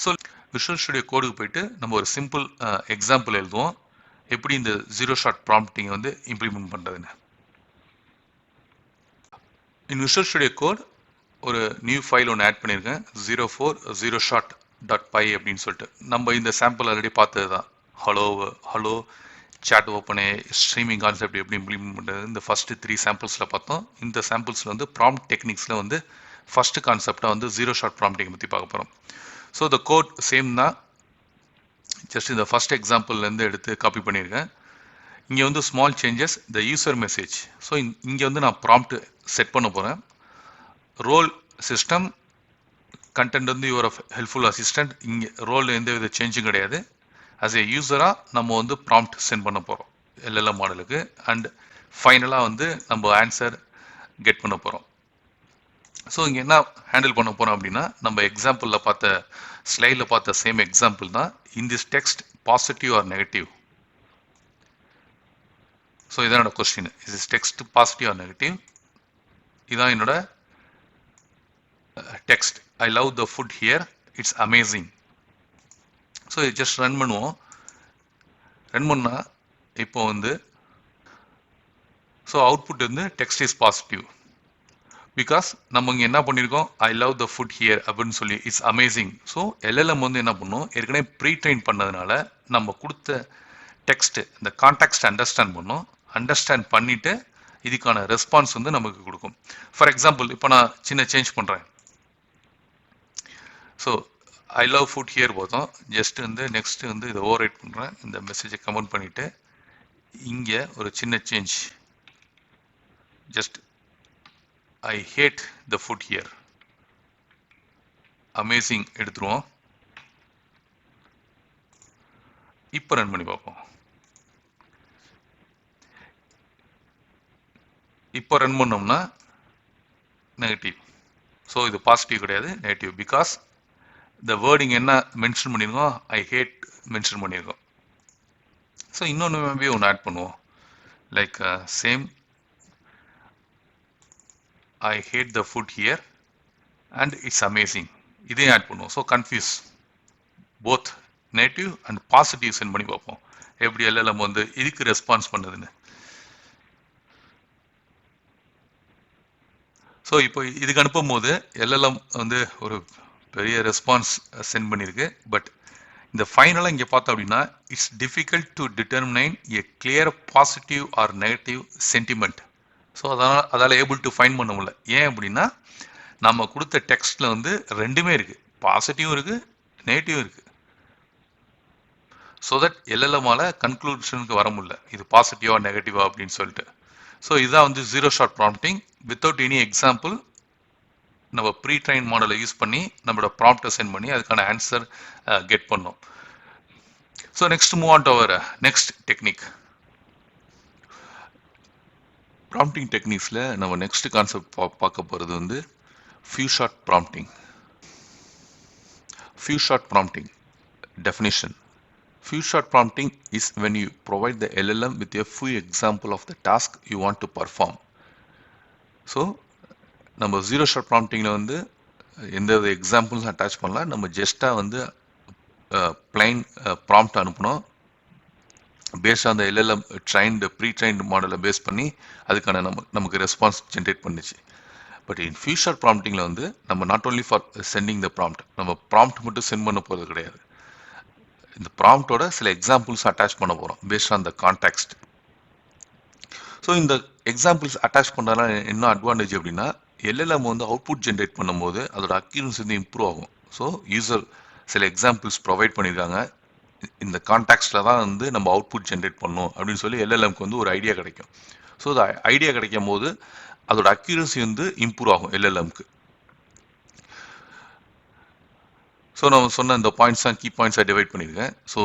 So visual studio கோடுக்கு போயிட்டு நம்ம ஒரு சிம்பிள் எக்ஸாம்பிள் எழுதுவோம் எப்படி இந்த ஜீரோ ஷாட் ப்ராம்ப்டிங் வந்து இம்ப்ளிமெண்ட் பண்ணுறதுன்னு. இன் விஷுவல் ஸ்டுடியோ கோட் ஒரு நியூ ஃபைல் ஒன்று ஆட் பண்ணியிருக்கேன் 04zeroshat.py அப்படின்னு சொல்லிட்டு. நம்ம இந்த சாம்பிள் ஆல்ரெடி பார்த்தது தான். ஹலோ சாட் ஓப்பனே ஸ்ட்ரீமிங் கான்செப்ட் எப்படி இம்ப்ளிமெண்ட் பண்ணுறது இந்த ஃபஸ்ட்டு 3 சாம்பிள்ஸில் பார்த்தோம். இந்த சாம்பிள்ஸில் வந்து ப்ராம்ப்ட் டெக்னிக்ஸில் வந்து ஃபஸ்ட்டு கான்செப்டாக வந்து ஜீரோ ஷாட் ப்ராம்ப்டிங் பற்றி பார்க்க போகிறோம். ஸோ த கோட் சேம் தான், ஜஸ்ட் இந்த ஃபஸ்ட் எக்ஸாம்பிள்லேருந்து எடுத்து காப்பி பண்ணியிருக்கேன். இங்கே வந்து small changes the user message. So இங்கே வந்து நான் ப்ராம்ப்ட் செட் பண்ண போகிறேன். ரோல் சிஸ்டம் கண்டென்ட் வந்து யுவர் ஹெல்ப்ஃபுல் அசிஸ்டன்ட். இங்கே ரோல் எந்த வித சேஞ்சும் கிடையாது. ஆஸ் ஏ யூஸராக நம்ம வந்து ப்ராம்ப்ட் சென்ட் பண்ண போகிறோம் எல்எல்எம் மாடலுக்கு. அண்ட் ஃபைனலாக வந்து நம்ம ஆன்சர் கெட் பண்ண போகிறோம். ஸோ இங்கே என்ன ஹேண்டில் பண்ண போகிறோம் அப்படின்னா நம்ம எக்ஸாம்பிளில் பார்த்த ஸ்லைடில் பார்த்த சேம் எக்ஸாம்பிள் தான். In this text positive or negative. So இதான் என்னோட question. Is this text positive or negative? இதான் என்னோட text. I love the food here, it's amazing. So இது ஜஸ்ட் ரன் பண்ணுவோம். ரன் பண்ணால் இப்போ வந்து ஸோ அவுட்புட் வந்து டெக்ஸ்ட் இஸ் பாசிட்டிவ். பிகாஸ் நம்ம இங்கே என்ன பண்ணியிருக்கோம், ஐ லவ் த ஃபுட் ஹியர் அப்படின்னு சொல்லி இட்ஸ் அமேசிங். ஸோ எல்எல்எம் வந்து என்ன பண்ணும், ஏற்கனவே ப்ரீ ட்ரெயின் பண்ணதுனால நம்ம கொடுத்த டெக்ஸ்ட் இந்த கான்டெக்ஸ்ட் அண்டர்ஸ்டாண்ட் பண்ணும். அண்டர்ஸ்டாண்ட் பண்ணிவிட்டு இதுக்கான ரெஸ்பான்ஸ் வந்து நமக்கு கொடுக்கும். ஃபார் எக்ஸாம்பிள் இப்போ நான் சின்ன சேஞ்ச் பண்ணுறேன். So I love food here போதும். ஜஸ்ட் வந்து நெக்ஸ்ட் வந்து இதை ஓவர் ரைட் பண்ணுறேன். இந்த மெசேஜை கமெண்ட் பண்ணிவிட்டு இங்கே ஒரு சின்ன change, just I hate the food here amazing எடுத்துருவோம். இப்போ ரன் பண்ணி பார்ப்போம். இப்போ ரன் பண்ணோம்னா நெகட்டிவ். ஸோ இது பாசிட்டிவ் கிடையாது, நெகட்டிவ். பிகாஸ் இந்த வேர்டிங் என்ன மென்ஷன் பண்ணியிருக்கோம், ஐ ஹேட் மென்ஷன் பண்ணியிருக்கோம். ஸோ இன்னொன்று மேபி ஒன்று ஆட் பண்ணுவோம். Like same I hate the food here and it's amazing. இதையும் ஆட் பண்ணுவோம். So confuse both negative and positive send பண்ணி பார்ப்போம் எப்படி எல்எல்எம் வந்து இதுக்கு ரெஸ்பான்ஸ் பண்ணுதுன்னு. ஸோ இப்போ இதுக்கு அனுப்பும் போது எல்எல்எம் வந்து ஒரு பெரிய ரெஸ்பான்ஸ் சென்ட் பண்ணியிருக்கு. பட் இந்த ஃபைனலாக இங்கே பார்த்தோம் அப்படின்னா it's difficult to determine a clear positive or negative sentiment. So அதால் ஏபிள் டு ஃபைன் பண்ண முடியல. ஏன் அப்படின்னா நம்ம கொடுத்த டெக்ஸ்ட்டில் வந்து ரெண்டுமே இருக்குது, பாசிட்டிவும் இருக்குது நெகட்டிவும் இருக்குது. ஸோ தட் எல்எல்எம்மால் கன்க்ளூஷனுக்கு வர முடியல இது பாசிட்டிவா நெகட்டிவா அப்படின்னு சொல்லிட்டு. ஸோ இதுதான் வந்து ஜீரோ ஷாட் ப்ராம்ப்டிங் வித்தவுட் எனி எக்ஸாம்பிள். நம்ம ப்ரீ ட்ரெயின் மாடலை யூஸ் பண்ணி நம்மளோட ப்ராம்ப்டை சென்ட் பண்ணி அதுக்கான ஆன்சர் கெட் பண்ணோம். So next move on to our next technique. Prompting டெக்னிக்ஸில் நம்ம நெக்ஸ்ட் கான்செப்ட் பார்க்க போகிறது வந்து few shot prompting. Few shot prompting definition. Few shot prompting is when you provide the LLM with a few example of the task you want to perform. So நம்ம zero shot ப்ராம்ப்டிங்கில் வந்து எந்த எக்ஸாம்பிள்ஸும் attach பண்ணலாம். நம்ம ஜஸ்ட்டாக வந்து plain prompt அனுப்பணும். Based on the LLM trained pre trained மாடலை பேஸ் பண்ணி அதுக்கான நமக்கு ரெஸ்பான்ஸ் ஜென்ரேட் பண்ணிச்சு. பட் இன் ஃபியூ ஷாட் ப்ராம்ப்டிங்கில் வந்து நம்ம not only for sending the prompt, நம்ம ப்ராம்ப்ட் மட்டும் சென்ட் பண்ண போகிறது கிடையாது. இந்த ப்ராம்ப்டோட சில எக்ஸாம்பிள்ஸ் அட்டாச் பண்ண போகிறோம் paste on the context. So இந்த எக்ஸாம்பிள்ஸ் அட்டாச் பண்ணுறதுனால என்ன அட்வான்டேஜ் அப்படின்னா எல்எல்எம் வந்து அவுட்புட் ஜென்ரேட் பண்ணும்போது அதோட அக்யூரன்சி வந்து இம்ப்ரூவ் ஆகும். ஸோ யூசர் சில எக்ஸாம்பிள்ஸ் ப்ரொவைட் பண்ணியிருக்காங்க, இந்த கான்டாக்ட்ஸில் தான் வந்து நம்ம அவுட்புட் ஜென்ரேட் பண்ணணும் அப்படின்னு சொல்லி எல்எல்எம்க்கு வந்து ஒரு ஐடியா கிடைக்கும். ஸோ அந்த ஐடியா கிடைக்கும் போது அதோட அக்யூரன்சி வந்து இம்ப்ரூவ் ஆகும் எல்எல்எம்க்கு. ஸோ நம்ம சொன்ன இந்த பாயிண்ட்ஸ் தான் கீ பாயிண்ட்ஸாக டிவைட் பண்ணியிருக்கேன். ஸோ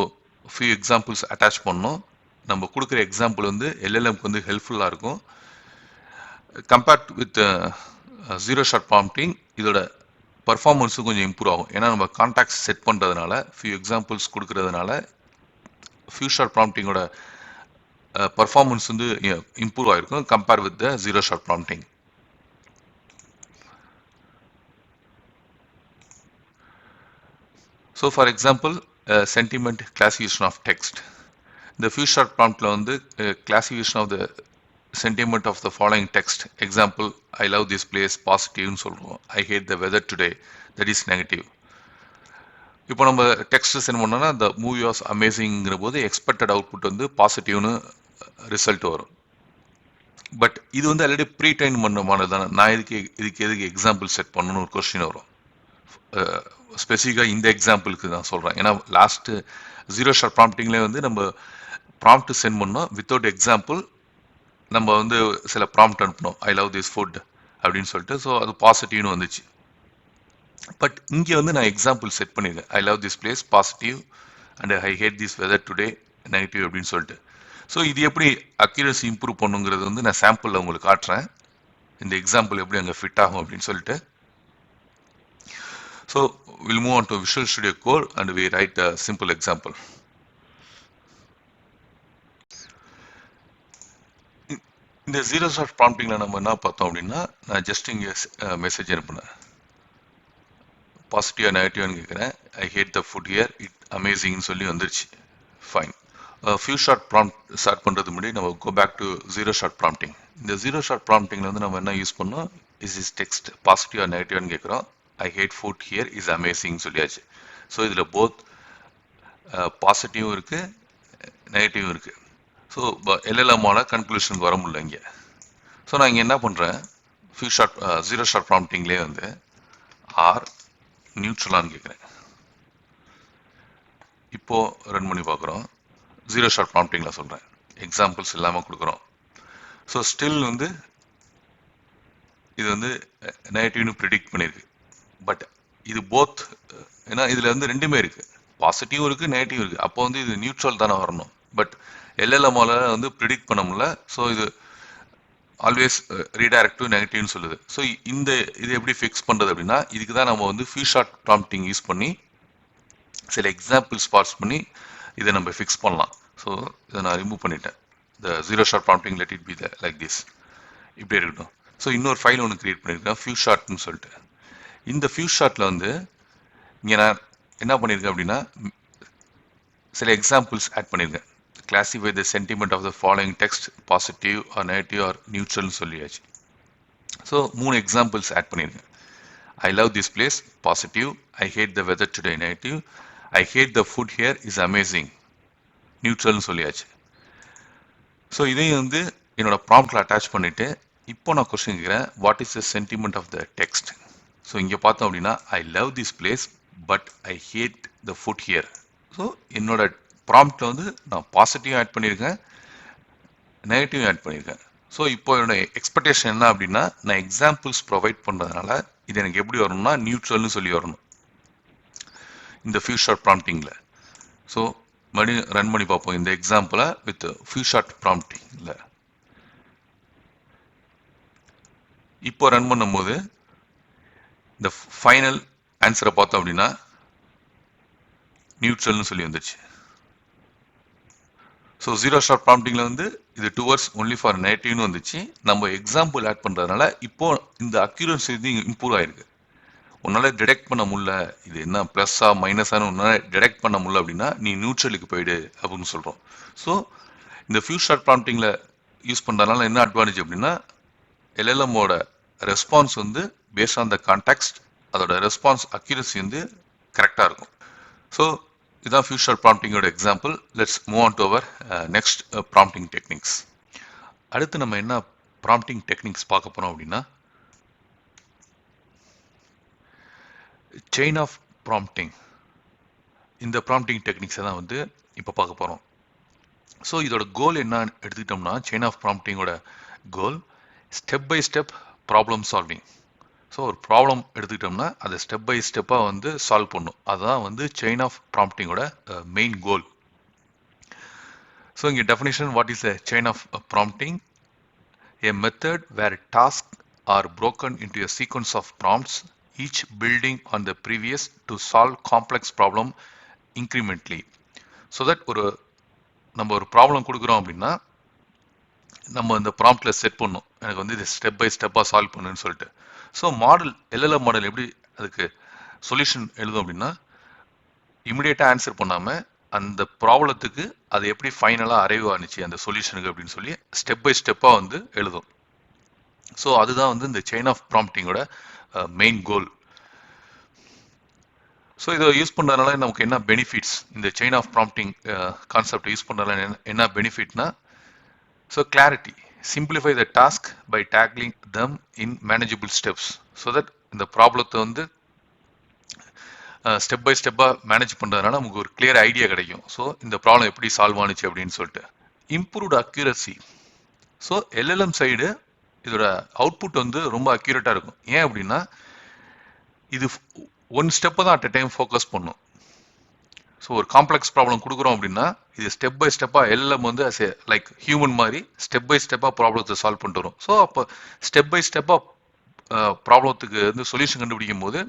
ஃபியூ எக்ஸாம்பிள்ஸ் அட்டாச் பண்ணோம். நம்ம கொடுக்குற எக்ஸாம்பிள் வந்து எல்எல்எம்க்கு வந்து ஹெல்ப்ஃபுல்லாக இருக்கும். Compared with zero shot prompting இதோட பர்ஃபார்மன்ஸும் கொஞ்சம் இம்ப்ரூவ் ஆகும். ஏன்னா நம்ம கான்டாக்ட்ஸ் செட் பண்ணுறதுனால ஃபியூ எக்ஸாம்பிள்ஸ் கொடுக்கறதுனால ஃபியூ ஷாட் ப்ராம்ப்டிங்கோட பர்ஃபார்மன்ஸ் வந்து இம்ப்ரூவ் ஆகிருக்கும் compare with the zero shot prompting. So for example sentiment classification of text. இந்த ஃபியூ ஷாட் ப்ராம்ப்டில் வந்து classification of the sentiment of the following text. Example, I love this place பாசிட்டிவ்னு சொல்கிறோம், I hate the weather today that is negative. இப்போ நம்ம text send பண்ணோன்னா the movie was அமேசிங்கிற போது expected output வந்து பாசிட்டிவ்னு ரிசல்ட் வரும். பட் இது வந்து ஆல்ரெடி ப்ரீ ட்ரைன் பண்ணமானது தானே. நான் எதுக்கு எக்ஸாம்பிள் செட் பண்ணணும்னு ஒரு கொஸ்டின் வரும். ஸ்பெசிஃபிக்காக இந்த எக்ஸாம்பிளுக்கு தான் சொல்கிறேன். ஏன்னா லாஸ்ட்டு ஜீரோ ஷாட் ப்ராம்ப்டிங்லேயே வந்து நம்ம ப்ராம்ப்ட் சென்ட் பண்ணோம் வித்தவுட் எக்ஸாம்பிள். நம்ம வந்து சில ப்ராம்ப்ட் அனுப்பணும், ஐ லவ் திஸ் ஃபுட் அப்படின்னு சொல்லிட்டு. ஸோ அது பாசிட்டிவ்னு வந்துச்சு. பட் இங்கே வந்து நான் எக்ஸாம்பிள் செட் பண்ணியிருக்கேன், I love this place positive and I hate this weather today negative அப்படின்னு சொல்லிட்டு. ஸோ இது எப்படி அக்யூரசி இம்ப்ரூவ் பண்ணுங்கிறது வந்து நான் சாம்பிளில் உங்களுக்கு காட்டுறேன், இந்த எக்ஸாம்பிள் எப்படி அங்கே ஃபிட் ஆகும் அப்படின்னு சொல்லிட்டு. So will move on to visual studio code and we write a simple example. இந்த ஜீரோ ஷாட் ப்ராம்ப்டிங்கில் நம்ம என்ன பார்த்தோம் அப்படின்னா, நான் ஜஸ்ட் இங்கே மெசேஜ் அனுப்புனேன், பாசிட்டிவா நெகட்டிவான்னு கேட்குறேன், I hate the food here it அமேசிங்னு சொல்லி வந்துருச்சு. Fine. Few shot prompt start பண்ணுறது முன்னாடி நம்ம go back to zero shot prompting. இந்த ஜீரோ ஷாட் ப்ராம்ப்டிங்கில் வந்து நம்ம என்ன யூஸ் பண்ணோம், இஸ் டெக்ஸ்ட் பாசிட்டிவா நெகட்டிவான்னு கேட்குறோம், I hate food here is amazing சொல்லியாச்சு. ஸோ இதில் போத் பாசிட்டிவும் இருக்குது நெகட்டிவும் இருக்குது. ஸோ எல்எல்எம்மோட கன்க்ளூஷனுக்கு வர முடியல இங்கே. ஸோ நான் இங்கே என்ன பண்ணுறேன், ஃபியூ ஷாட் ஜீரோ ஷாட் ப்ராம்ப்டிங்லேயே வந்து ஆர் நியூட்ரலான்னு கேட்குறேன். இப்போ ரன் பண்ணி பார்க்குறோம், ஜீரோ ஷாட் ப்ராம்ப்டிங்கில் சொல்கிறேன், எக்ஸாம்பிள்ஸ் இல்லாமல் கொடுக்குறோம். ஸோ ஸ்டில் வந்து இது வந்து நெகட்டிவ்னு ப்ரிடிக்ட் பண்ணியிருக்கு. பட் இது போத், ஏன்னா இதில் வந்து ரெண்டுமே இருக்குது, பாசிட்டிவும் இருக்குது நெகட்டிவ் இருக்குது. அப்போ வந்து இது நியூட்ரல் தானே வரணும். பட் எல்எல்எம்மால் வந்து ப்ரிடிக்ட் பண்ண முடியல. ஸோ இது ஆல்வேஸ் ரீடைரக்ட் டு நெகட்டிவ்னு சொல்லுது. ஸோ இந்த இது எப்படி ஃபிக்ஸ் பண்ணுறது அப்படின்னா, இதுக்கு தான் நம்ம வந்து ஃபியூ ஷாட் ப்ராம்ப்டிங் யூஸ் பண்ணி சில எக்ஸாம்பிள்ஸ் பாஸ் பண்ணி இதை நம்ம ஃபிக்ஸ் பண்ணலாம். ஸோ இதை நான் ரிமூவ் பண்ணிட்டேன், இந்த zero shot prompting let it be the like this, இப்படி இருக்கட்டும். ஸோ இன்னொரு ஃபைல் ஒன்று கிரியேட் பண்ணியிருக்கேன் ஃபியூ ஷாட்னு சொல்லிட்டு. இந்த ஃபியூ ஷாட்டில் வந்து இங்கே நான் என்ன பண்ணியிருக்கேன் அப்படின்னா, சில எக்ஸாம்பிள்ஸ் ஆட் பண்ணியிருக்கேன். Classify the sentiment of the following text positive or negative or நியூட்ரல்னு சொல்லியாச்சு. ஸோ 3 எக்ஸாம்பிள்ஸ் ஆட் பண்ணியிருக்கேன். I love this place positive, I hate the weather today negative, I hate the food here is amazing நியூட்ரல்னு சொல்லியாச்சு. So இதையும் வந்து என்னோட ப்ராம்ப்டில் attach பண்ணிவிட்டு இப்போ நான் கொஸ்டின் கேட்குறேன், what is the sentiment of the text. So இங்கே பார்த்தோம் அப்படின்னா, I love this place but I hate the food here. So என்னோட ப்ராம்ப்டில் வந்து நான் பாசிட்டிவ் ஆட் பண்ணியிருக்கேன் நெகட்டிவ் ஆட் பண்ணியிருக்கேன். ஸோ இப்போ என்னோட எக்ஸ்பெக்டேஷன் என்ன அப்படின்னா, நான் எக்ஸாம்பிள்ஸ் ப்ரொவைட் பண்ணுறதுனால இது எனக்கு எப்படி வரணும்னா நியூட்ரல்னு சொல்லி வரணும் இந்த ஃபியூ ஷாட் ப்ராம்ப்டிங்கில். ஸோ மறுபடியும் ரன் பண்ணி பார்ப்போம் இந்த எக்ஸாம்பிளை வித் ஃபியூ ஷாட் ப்ராம்ப்டிங்கில். இப்போ ரன் பண்ணும்போது இந்த ஃபைனல் ஆன்சரை பார்த்தோம் அப்படின்னா நியூட்ரல்னு சொல்லி வந்துச்சு. ஸோ ஜீரோ ஷாட் ப்ராம்ப்டிங்கில் வந்து இது டுவர்ட்ஸ் ஒன்லி ஃபார் நெகட்டிவ்னு வந்துச்சு. நம்ம எக்ஸாம்பிள் ஆட் பண்ணுறதுனால இப்போ இந்த அக்யூரன்சி இது இம்ப்ரூவ் ஆயிருக்கு. உன்னால் டிடெக்ட் பண்ண முடியல இது என்ன ப்ளஸ்ஸா மைனஸானு உன்னால் டிடெக்ட் பண்ண முடியல அப்படின்னா நீ நியூட்ரலுக்கு போயிடு அப்படின்னு சொல்கிறோம். ஸோ இந்த ஃபியூ ஷாட் ப்ராம்ப்டிங்கில் யூஸ் பண்ணுறதுனால என்ன அட்வான்டேஜ் அப்படின்னா, எல்எல்எம்மோட ரெஸ்பான்ஸ் வந்து பேஸ்ட் ஆன் த கான்டெக்ஸ்ட், அதோட ரெஸ்பான்ஸ் அக்யூரசி வந்து கரெக்டாக இருக்கும். ஸோ இதுதான் ஃபியூ ஷாட் ப்ராம்ப்டிங்கோட example. Let's move on to our next prompting techniques. அடுத்து நம்ம என்ன ப்ராம்ப்டிங் டெக்னிக்ஸ் பார்க்க போறோம் அப்படின்னா செயின் ஆஃப் ப்ராம்ப்டிங். இந்த ப்ராம்ப்டிங் டெக்னிக்ஸை தான் வந்து இப்போ பார்க்க போகிறோம். ஸோ இதோட கோல் என்ன எடுத்துக்கிட்டோம்னா, செயின் ஆஃப் ப்ராம்ப்டிங்கோட goal step by step problem solving. So ஒரு ப்ராப்ளம் எடுத்துக்கிட்டோம்னா அதை ஸ்டெப் பை ஸ்டெப்பாக வந்து சால்வ் பண்ணும். அதுதான் வந்து செயின் ஆஃப் ப்ராம்ப்டிங்கோட மெயின் கோல். ஸோ இங்கே definition, what is a chain of prompting? A method where tasks are broken into a sequence of prompts, each building on the previous to solve complex problem incrementally. So that நம்ம ஒரு problem கொடுக்குறோம் அப்படின்னா நம்ம இந்த ப்ராம்ப்ட்ல set பண்ணும், எனக்கு வந்து இது ஸ்டெப் பை ஸ்டெப்பாக சால்வ் பண்ணுன்னு சொல்லிட்டு. ஸோ மாடல், எல்எல்எம் மாடல் எப்படி அதுக்கு சொல்யூஷன் எழுதும் அப்படின்னா, இமிடியேட்டாக ஆன்சர் பண்ணாமல் அந்த ப்ராப்ளத்துக்கு அது எப்படி ஃபைனலாக அரைவ் ஆனிச்சு அந்த சொல்யூஷனுக்கு அப்படின்னு சொல்லி ஸ்டெப் பை ஸ்டெப்பாக வந்து எழுதும். ஸோ அதுதான் வந்து இந்த செயின் ஆஃப் ப்ராம்ப்டிங்கோட மெயின் கோல். ஸோ இதை யூஸ் பண்ணுறதுனால நமக்கு என்ன பெனிஃபிட்ஸ், இந்த chain of prompting concept use பண்ணுறதுனால என்ன பெனிஃபிட்னா, so clarity, simplify the task by tackling them in manageable steps. So that இந்த ப்ராப்ளத்தை வந்து ஸ்டெப் பை ஸ்டெப்பாக மேனேஜ் பண்ணுறதுனால நமக்கு ஒரு கிளியர் ஐடியா கிடைக்கும். ஸோ இந்த ப்ராப்ளம் எப்படி சால்வ் ஆனிச்சு அப்படின்னு சொல்லிட்டு. Improved accuracy. So LLM side இதோட அவுட்புட் வந்து ரொம்ப அக்யூரேட்டாக இருக்கும். ஏன் அப்படின்னா இது ஒன் ஸ்டெப்பை தான் அட் அ டைம் ஃபோக்கஸ் பண்ணும். ஸோ ஒரு காம்ப்ளெக்ஸ் ப்ராப்ளம் கொடுக்குறோம் அப்படின்னா இது ஸ்டெப் பை ஸ்டெப்பாக எல்எல்எம் வந்து அஸ் ஏ லைக் ஹியூமன் மாதிரி ஸ்டெப் பை ஸ்டெப்பாக ப்ராப்ளத்தை சால்வ் பண்ணிட்டு வரும். ஸோ அப்போ ஸ்டெப் பை ஸ்டெப்பாக ப்ராப்ளத்துக்கு வந்து சொல்யூஷன் கண்டுபிடிக்கும் போது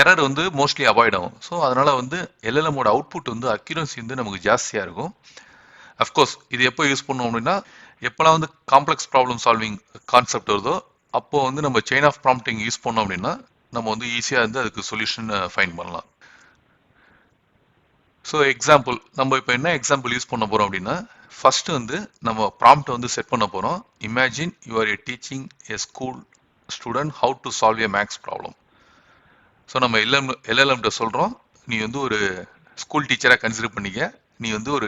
எரர் வந்து மோஸ்ட்லி அவாய்ட் ஆகும். ஸோ அதனால வந்து எல்எல்எம்மோட அவுட்புட் வந்து அக்யூரன்சி வந்து நமக்கு ஜாஸ்தியாக இருக்கும். அஃப்கோர்ஸ் இது எப்போ யூஸ் பண்ணோம் அப்படின்னா, எப்போலாம் வந்து காம்ப்ளெக்ஸ் ப்ராப்ளம் சால்விங் கான்செப்ட் வருதோ அப்போ வந்து நம்ம செயின் ஆஃப் ப்ராம்ப்டிங் யூஸ் பண்ணோம் அப்படின்னா நம்ம வந்து ஈஸியாக வந்து அதுக்கு சொல்யூஷன் ஃபைண்ட் பண்ணலாம். ஸோ எக்ஸாம்பிள், நம்ம இப்போ என்ன எக்ஸாம்பிள் யூஸ் பண்ண போகிறோம் அப்படின்னா, ஃபர்ஸ்ட் வந்து நம்ம ப்ராம்ப்ட் வந்து செட் பண்ண போகிறோம். Imagine you are a teaching a school student how to solve a maths problem. So நம்ம எல்எல்எம்கிட்ட சொல்கிறோம், நீ வந்து ஒரு ஸ்கூல் டீச்சராக கன்சிடர் பண்ணிக்க, நீ வந்து ஒரு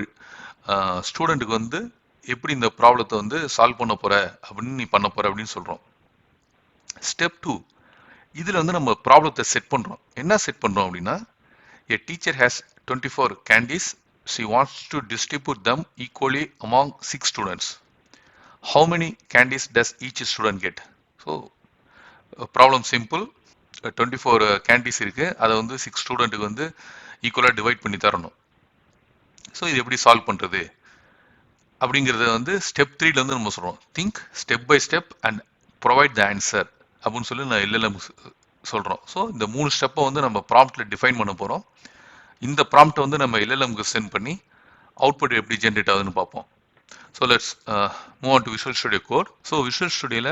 ஸ்டூடெண்ட்டுக்கு வந்து எப்படி இந்த ப்ராப்ளத்தை வந்து சால்வ் பண்ண போகிற அப்படின்னு நீ பண்ண போகிற அப்படின்னு சொல்கிறோம். ஸ்டெப் 2, இதில் வந்து நம்ம ப்ராப்ளத்தை செட் பண்ணுறோம். என்ன செட் பண்ணுறோம் அப்படின்னா, a teacher has 24 candies. She wants to distribute them equally among 6 students. How many candies does each student get? So problem simple. 24 candies இருக்கு, அதை வந்து 6 ஸ்டூடெண்ட்டுக்கு வந்து ஈக்குவலாக டிவைட் பண்ணி தரணும். ஸோ இது எப்படி சால்வ் பண்ணுறது அப்படிங்கிறத வந்து ஸ்டெப் 3ல வந்து நம்ம சொல்கிறோம், think step by step and provide the answer அப்படின்னு சொல்லி நான் எல்எல்எம் சொல்கிறோம். ஸோ இந்த 3 ஸ்டெப்பை வந்து நம்ம ப்ராம்ப்டில் டிஃபைன் பண்ண போகிறோம். இந்த ப்ராம்ப்ட் வந்து நம்ம எல்எல்எம்க்கு சென்ட் பண்ணி அவுட்புட் எப்படி ஜென்ரேட் ஆகுதுன்னு பார்ப்போம். So let's move on to visual studio code. So visual ஸ்டுடியோவில்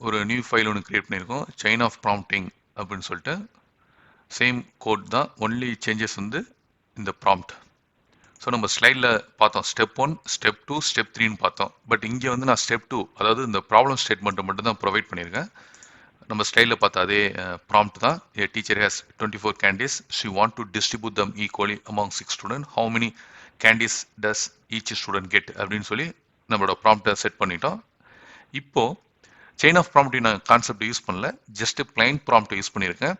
ஒரு நியூ ஃபைல் ஒன்று கிரியேட் பண்ணியிருக்கோம், செயின் ஆஃப் ப்ராம்ப்டிங் அப்படின்னு சொல்லிட்டு. சேம் கோட் தான், ஒன்லி சேஞ்சஸ் வந்து இந்த ப்ராம்ப்ட். ஸோ நம்ம ஸ்லைடில் பார்த்தோம் ஸ்டெப் 1, ஸ்டெப் 2, ஸ்டெப் 3ன்னு பார்த்தோம். பட் இங்கே வந்து நான் ஸ்டெப் 2, அதாவது இந்த ப்ராப்ளம் ஸ்டேட்மெண்ட்டை மட்டும் தான் ப்ரொவைட் பண்ணியிருக்கேன். நம்ம ஸ்டைலில் பார்த்த அதே ப்ராம்ப்ட் தான். A teacher has 24 candies. She want to distribute them equally among 6 students. How many candies does each student get அப்படின்னு சொல்லி நம்மளோட ப்ராம்ப்டை செட் பண்ணிட்டோம். இப்போ செயின் ஆஃப் ப்ராம்ப்டிங் நான் கான்செப்ட் யூஸ் பண்ணல, ஜஸ்ட் பிளைன் ப்ராம்ப்ட் யூஸ் பண்ணியிருக்கேன்,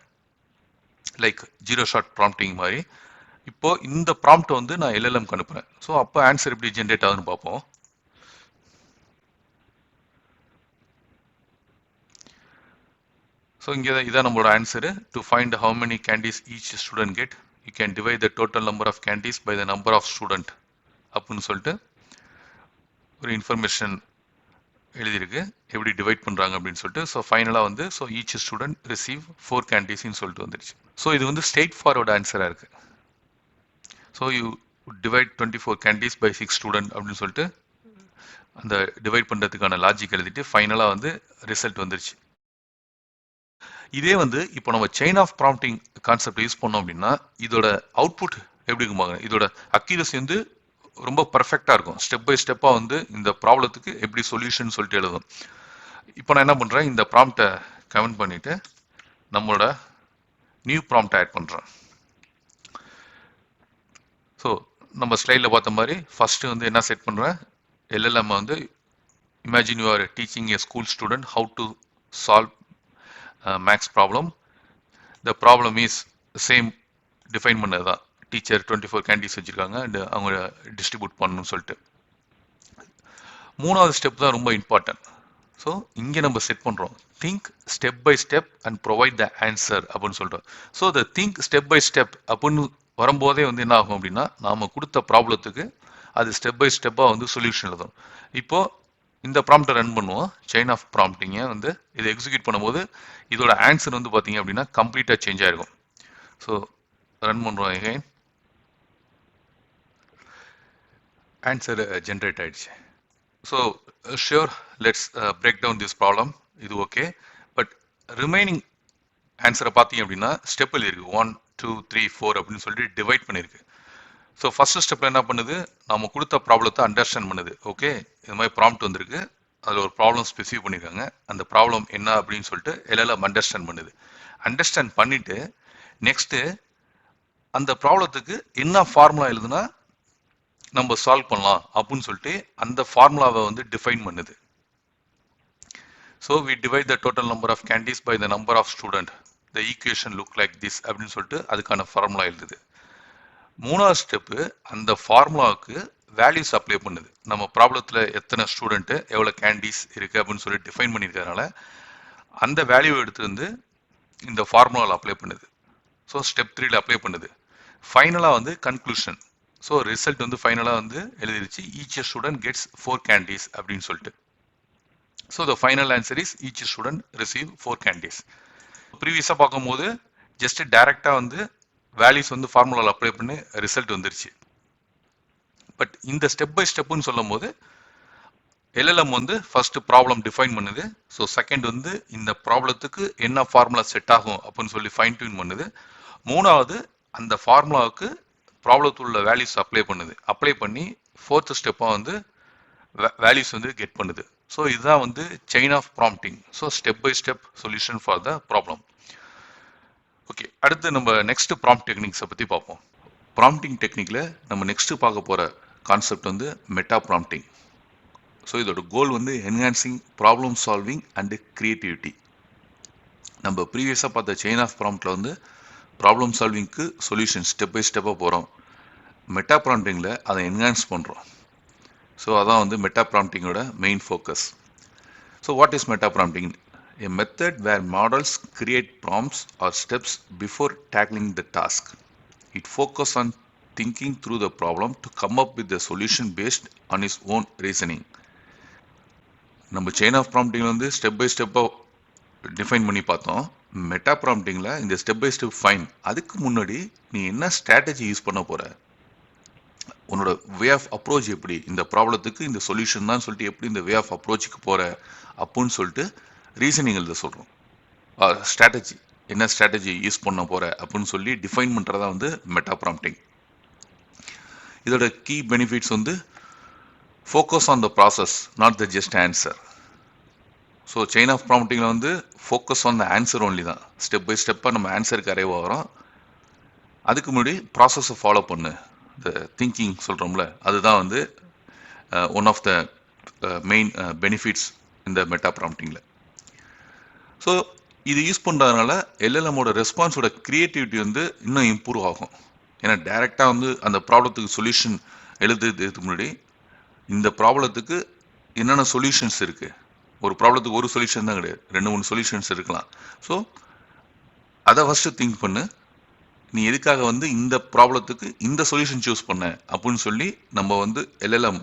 லைக் ஜீரோ ஷாட் ப்ராம்ப்டிங் மாதிரி. இப்போ இந்த ப்ராம்ப்ட் வந்து நான் எல்எல்எம்க்கு அனுப்புறேன். ஸோ அப்போ ஆன்சர் எப்படி ஜென்ரேட் ஆகுதுன்னு பார்ப்போம். ஸோ இங்கே இதான் நம்மளோட answer. To find how many candies each student get, you can divide the total number of candies by the number of student அப்படின்னு சொல்லிட்டு ஒரு இன்ஃபர்மேஷன் எழுதியிருக்கு, எப்படி டிவைட் பண்ணுறாங்க அப்படின்னு சொல்லிட்டு. ஸோ ஃபைனலாக வந்து ஸோ ஈச் ஸ்டூடெண்ட் ரிசீவ் 4 கேண்டீஸ்ன்னு சொல்லிட்டு வந்துருச்சு. ஸோ இது வந்து ஸ்ட்ரெயிட் ஃபார்வர்ட் ஆன்சராக இருக்குது. So you divide 24 candies by 6 student அப்படின்னு சொல்லிட்டு அந்த டிவைட் பண்ணுறதுக்கான லாஜிக் எழுதிட்டு ஃபைனலாக வந்து ரிசல்ட் வந்துருச்சு. இதே வந்து இப்போ நம்ம chain of prompting concept use பண்ணோம் அப்படின்னா இதோட அவுட்புட் எப்படி இருக்குமாங்க, இதோட அக்யூரசி வந்து ரொம்ப பர்ஃபெக்டாக இருக்கும். ஸ்டெப் பை ஸ்டெப்பாக வந்து இந்த ப்ராப்ளத்துக்கு எப்படி சொல்யூஷன் சொல்லிட்டு எழுதும். இப்போ நான் என்ன பண்ணுறேன், இந்த ப்ராம்ப்டை கமெண்ட் பண்ணிவிட்டு நம்மளோட நியூ ப்ராம்ப்டை ஆட் பண்ணுறேன். ஸோ நம்ம ஸ்லைடில் பார்த்த மாதிரி ஃபஸ்ட்டு வந்து என்ன செட் பண்ணுறேன், எல்எல்எம் வந்து Imagine you are teaching a school student how to solve a max problem. The problem is same define பண்ணதுதான். டீச்சர் 24 கேண்டீஸ் வச்சிருக்காங்க அண்ட் அவங்க டிஸ்ட்ரிபியூட் பண்ணணும்னு சொல்லிட்டு. மூணாவது ஸ்டெப் தான் ரொம்ப இம்பார்ட்டன்ட். ஸோ இங்கே நம்ம செட் பண்ணுறோம் think step by step and provide the answer அப்படின்னு சொல்கிறோம். So the think step by step அப்படின்னு வரும்போதே வந்து என்ன ஆகும் அப்படின்னா நாம் கொடுத்த ப்ராப்ளத்துக்கு அது ஸ்டெப் பை ஸ்டெப்பாக வந்து சொல்யூஷன் எழுதும். இப்போது இந்த ப்ராம்ப்டை ரன் பண்ணுவோம். செயின் ஆஃப் ப்ராம்ப்டிங்கை வந்து இதை எக்ஸிக்யூட் பண்ணும்போது இதோட ஆன்சர் வந்து பார்த்தீங்க அப்படின்னா கம்ப்ளீட்டாக சேஞ்ச் ஆகிருக்கும். ஸோ ரன் பண்ணுறோம். எகைன் ஆன்சர் ஜென்ரேட் ஆயிடுச்சு. So sure let's break down this problem. இது ஓகே. பட் ரிமைனிங் ஆன்சரை பார்த்தீங்க அப்படின்னா ஸ்டெப் எழுதிருக்கு 1 2 3 4 அப்படின்னு சொல்லிட்டு டிவைட் பண்ணியிருக்கு. ஸோ ஃபர்ஸ்ட் ஸ்டெப்பில் என்ன பண்ணுது, நம்ம கொடுத்த ப்ராப்ளத்தை அண்டர்ஸ்டாண்ட் பண்ணுது. ஓகே, இது மாதிரி ப்ராம்ப்ட் வந்திருக்கு, அதில் ஒரு ப்ராப்ளம் ஸ்பெசிஃபை பண்ணியிருக்காங்க, அந்த ப்ராப்ளம் என்ன அப்படின்னு சொல்லிட்டு எல்லாம் அண்டர்ஸ்டாண்ட் பண்ணுது. அண்டர்ஸ்டாண்ட் பண்ணிவிட்டு நெக்ஸ்ட்டு அந்த ப்ராப்ளத்துக்கு என்ன ஃபார்முலா எழுதுனா நம்ம சால்வ் பண்ணலாம் அப்படின்னு சொல்லிட்டு அந்த ஃபார்முலாவை வந்து டிஃபைன் பண்ணுது. So we divide the total number of candies by the number of student, the equation look like this அப்படின்னு சொல்லிட்டு அதுக்கான ஃபார்முலா எழுதுது. மூணாவது ஸ்டெப்பு அந்த ஃபார்முலாவுக்கு வேல்யூஸ் அப்ளை பண்ணுது. நம்ம ப்ராப்ளத்தில் எத்தனை ஸ்டூடெண்ட்டு எவ்வளோ கேண்டீஸ் இருக்குது அப்படின்னு சொல்லி டிஃபைன் பண்ணியிருக்கிறதுனால அந்த வேல்யூ எடுத்து வந்து இந்த ஃபார்முலாவில் அப்ளை பண்ணுது. ஸோ ஸ்டெப் 3ல அப்ளை பண்ணுது. ஃபைனலாக வந்து கன்க்ளூஷன். ஸோ ரிசல்ட் வந்து ஃபைனலாக வந்து எழுதிருச்சு ஈச் ஸ்டூடெண்ட் கெட்ஸ் 4 கேண்டீஸ் அப்படின்னு சொல்லிட்டு. So the final answer is each student receive 4 candies. ப்ரீவியஸாக பார்க்கும்போது ஜஸ்ட் டைரெக்டாக வந்து வேல்யூஸ் வந்து ஃபார்முலாவில் அப்ளை பண்ணி ரிசல்ட் வந்துருச்சு. பட் இந்த ஸ்டெப் பை ஸ்டெப்புன்னு சொல்லும் போது எல்எல்எம் வந்து ஃபர்ஸ்ட் ப்ராப்ளம் டிஃபைன் பண்ணுது. ஸோ செகண்ட் வந்து இந்த ப்ராப்ளத்துக்கு என்ன ஃபார்முலா செட் ஆகும் அப்படின்னு சொல்லி ஃபைன் டியூன் பண்ணுது. மூணாவது அந்த ஃபார்முலாவுக்கு ப்ராப்ளத்தில் உள்ள வேல்யூஸ் அப்ளை பண்ணுது. அப்ளை பண்ணி ஃபோர்த் ஸ்டெப்பாக வந்து வேல்யூஸ் வந்து கெட் பண்ணுது. ஸோ இதுதான் வந்து chain of prompting. So step by step solution for the problem. Okay, அடுத்து நம்ம நெக்ஸ்ட் ப்ராம்ப்ட் டெக்னிக்ஸை பற்றி பார்ப்போம். ப்ராம்ப்டிங் டெக்னிக்கில் நம்ம நெக்ஸ்ட் பார்க்க போகிற கான்செப்ட் வந்து மெட்டா ப்ராம்ப்டிங். ஸோ இதோட கோல் வந்து enhancing problem solving and creativity. நம்ம ப்ரீவியஸாக பார்த்த செயின் ஆஃப் ப்ராம்ப்டில் வந்து ப்ராப்ளம் சால்விங்க்கு சொல்யூஷன் ஸ்டெப் பை ஸ்டெப்பாக போகிறோம். மெட்டா ப்ராம்ப்டிங்கில் அதை என்ஹான்ஸ் பண்ணுறோம். ஸோ அதான் வந்து மெட்டா ப்ராம்ப்டிங்கோட main focus. So what is meta prompting? A method where models create prompts or steps before tackling the task. It focuses on thinking through the problem to come up with the solution based on its own reasoning. நம்ம chain of prompting வந்து step by ஸ்டெப்பாக define பண்ணி பார்த்தோம். Meta ப்ராம்ப்டிங்கில் இந்த step by step fine. அதுக்கு முன்னாடி நீ என்ன ஸ்ட்ராட்டஜி யூஸ் பண்ண போகிற, உன்னோட வே ஆஃப் அப்ரோச் எப்படி, இந்த ப்ராப்ளத்துக்கு இந்த சொல்யூஷன் தான் சொல்லிட்டு எப்படி இந்த வே ஆஃப் அப்ரோச்சுக்கு போகிற அப்படின்னு சொல்லிட்டு ரீசனிங் எழுத சொல்கிறோம். ஸ்ட்ராட்டஜி, என்ன ஸ்ட்ராட்டஜி யூஸ் பண்ண போகிற அப்படின்னு சொல்லி டிஃபைன் பண்ணுறதா வந்து மெட்டா ப்ராம்ப்டிங். இதோட கீ பெனிஃபிட்ஸ் வந்து focus on the process, not the just answer. So chain of ப்ராம்ப்டிங்கில் வந்து focus on the answer only தான். ஸ்டெப் பை ஸ்டெப்பாக நம்ம ஆன்சருக்கு அரைவ் ஆகிறோம். அதுக்கு முன்னாடி ப்ராசஸை ஃபாலோ பண்ணு, த திங்கிங் சொல்கிறோம்ல, அதுதான் வந்து one of the main benefits இந்த மெட்டா ப்ராம்ப்டிங்கில். ஸோ இது யூஸ் பண்ணுறதுனால எல்எல்எம்மோட ரெஸ்பான்ஸோட க்ரியேட்டிவிட்டி வந்து இன்னும் இம்ப்ரூவ் ஆகும். ஏன்னா டைரெக்டாக வந்து அந்த ப்ராப்ளத்துக்கு சொல்யூஷன் எழுதுறதுக்கு முன்னாடி இந்த ப்ராப்ளத்துக்கு என்னென்ன சொல்யூஷன்ஸ் இருக்குது, ஒரு ப்ராப்ளத்துக்கு ஒரு சொல்யூஷன் தான் கிடையாது, 2-3 சொல்யூஷன்ஸ் இருக்கலாம். ஸோ அதை ஃபஸ்ட்டு திங்க் பண்ணு, நீ எதுக்காக வந்து இந்த ப்ராப்ளத்துக்கு இந்த சொல்யூஷன் சூஸ் பண்ண அப்படின்னு சொல்லி நம்ம வந்து எல்எல்எம்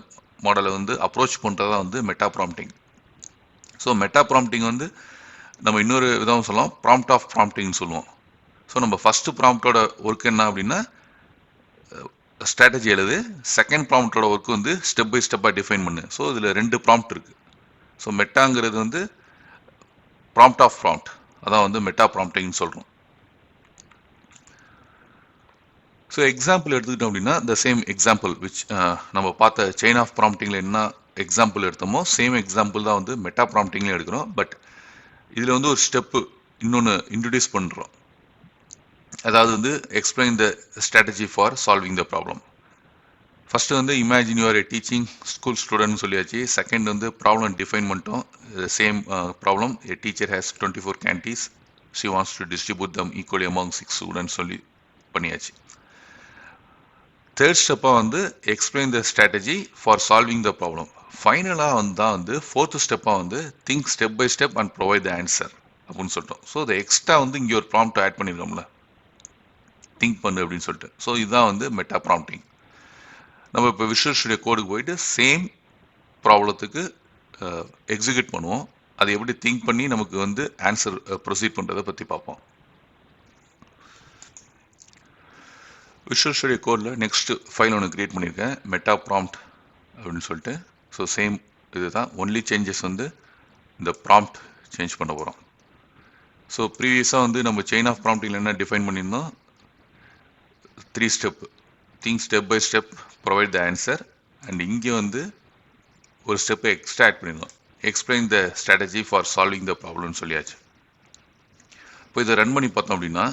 மாடலை வந்து அப்ரோச் பண்ணுறதா வந்து meta prompting. So meta prompting வந்து நம்ம இன்னொரு விதம் சொல்லலாம், ப்ராம்ப்ட் ஆஃப் ப்ராம்ப்டிங்னு சொல்லுவோம். ஸோ நம்ம ஃபஸ்ட்டு ப்ராம்ப்டோட ஒர்க் என்ன அப்படின்னா ஸ்ட்ராட்டஜி எழுது, செகண்ட் ப்ராம்ப்டோட ஒர்க் வந்து ஸ்டெப் பை ஸ்டெப்பாக டிஃபைன் பண்ணு. ஸோ இதில் 2 ப்ராம்ப்ட் இருக்குது. ஸோ மெட்டாங்கிறது வந்து ப்ராம்ப்ட் ஆஃப் ப்ராம்ப்ட், அதான் வந்து மெட்டா ப்ராம்ப்டிங்னு சொல்கிறோம். ஸோ எக்ஸாம்பிள் எடுத்துக்கிட்டோம் அப்படின்னா த சேம் எக்ஸாம்பிள் விச் நம்ம பார்த்த செயின் ஆஃப் ப்ராம்ப்டிங்கில் என்ன எக்ஸாம்பிள் எடுத்தோமோ சேம் எக்ஸாம்பிள் தான் வந்து மெட்டா ப்ராம்ப்டிங்லேயும் எடுக்கிறோம். பட் இதில் வந்து ஒரு ஸ்டெப்பு இன்னொன்று இன்ட்ரடியூஸ் பண்ணுறோம். அதாவது வந்து explain the strategy for solving the problem. First வந்து imagine you're teaching school student சொல்லியாச்சு. செகண்ட் வந்து ப்ராப்ளம் டிஃபைன் பண்ணிட்டோம். Same problem, a teacher has 24 candies, she wants to distribute them equally among 6 students சொல்லி பண்ணியாச்சு. Third ஸ்டெப்பாக வந்து explain the strategy for solving the problem. ஃபைனலாக வந்து ஃபோர்த் ஸ்டெப்பாக வந்து think step by step and provide the answer அப்படின்னு சொல்லிட்டோம். ஸோ இதை எக்ஸ்ட்ரா வந்து இங்கே ஒரு ப்ராம்ப்ட் ஆட் பண்ணியிருக்கோம்ல, திங்க் பண்ணு அப்படின்னு சொல்லிட்டு. ஸோ இதுதான் வந்து மெட்டா ப்ராம்ப்டிங். நம்ம இப்போ விஷுவல் ஸ்டுடியோ கோடுக்கு போயிட்டு சேம் ப்ராப்ளத்துக்கு எக்ஸிக்யூட் பண்ணுவோம். அதை எப்படி திங்க் பண்ணி நமக்கு வந்து ஆன்சர் ப்ரொசீட் பண்ணுறதை பற்றி பார்ப்போம். விஷுவல் ஸ்டுடியோ கோடில் நெக்ஸ்ட் ஃபைல் ஒன்று கிரியேட் பண்ணியிருக்கேன், மெட்டா ப்ராம்ப்ட் அப்படின்னு சொல்லிட்டு. ஸோ சேம் இதுதான், ஒன்லி சேஞ்சஸ் வந்து இந்த ப்ராம்ப்ட் சேஞ்ச் பண்ண போகிறோம். ஸோ ப்ரீவியஸாக வந்து நம்ம செயின் ஆஃப் ப்ராம்ப்டிங்கில் என்ன டிஃபைன் பண்ணியிருந்தோம், 3 step, think step by step, provide the answer. And இங்கே வந்து ஒரு ஸ்டெப்பை எக்ஸ்ட்ரா ஆட் பண்ணியிருந்தோம், explain the strategy for solving the ப்ராப்ளம்னு சொல்லியாச்சு. இப்போ இதை ரன் பண்ணி பார்த்தோம் அப்படின்னா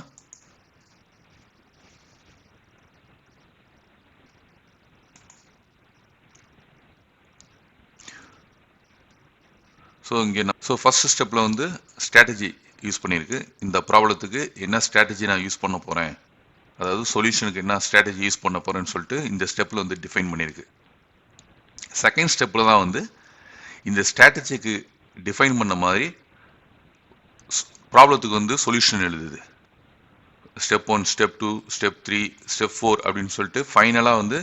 ஃபர்ஸ்ட் ஸ்டெப்பில் வந்து ஸ்ட்ராட்டஜி யூஸ் பண்ணியிருக்கு. இந்த ப்ராப்ளத்துக்கு என்ன ஸ்ட்ராட்டஜி நான் யூஸ் பண்ண போகிறேன், அதாவது சொல்யூஷனுக்கு என்ன ஸ்ட்ராட்டஜி யூஸ் பண்ண போகிறேன்னு சொல்லிட்டு இந்த ஸ்டெப்பில் வந்து டிஃபைன் பண்ணியிருக்கு. செகண்ட் ஸ்டெப்பில் தான் வந்து இந்த ஸ்ட்ராட்டஜிக்கு டிஃபைன் பண்ண மாதிரி ப்ராப்ளத்துக்கு வந்து சொல்யூஷன் எழுதுது. ஸ்டெப் 1, ஸ்டெப் 2, ஸ்டெப் 3, ஸ்டெப் 4 அப்படின்னு சொல்லிட்டு ஃபைனலாக வந்து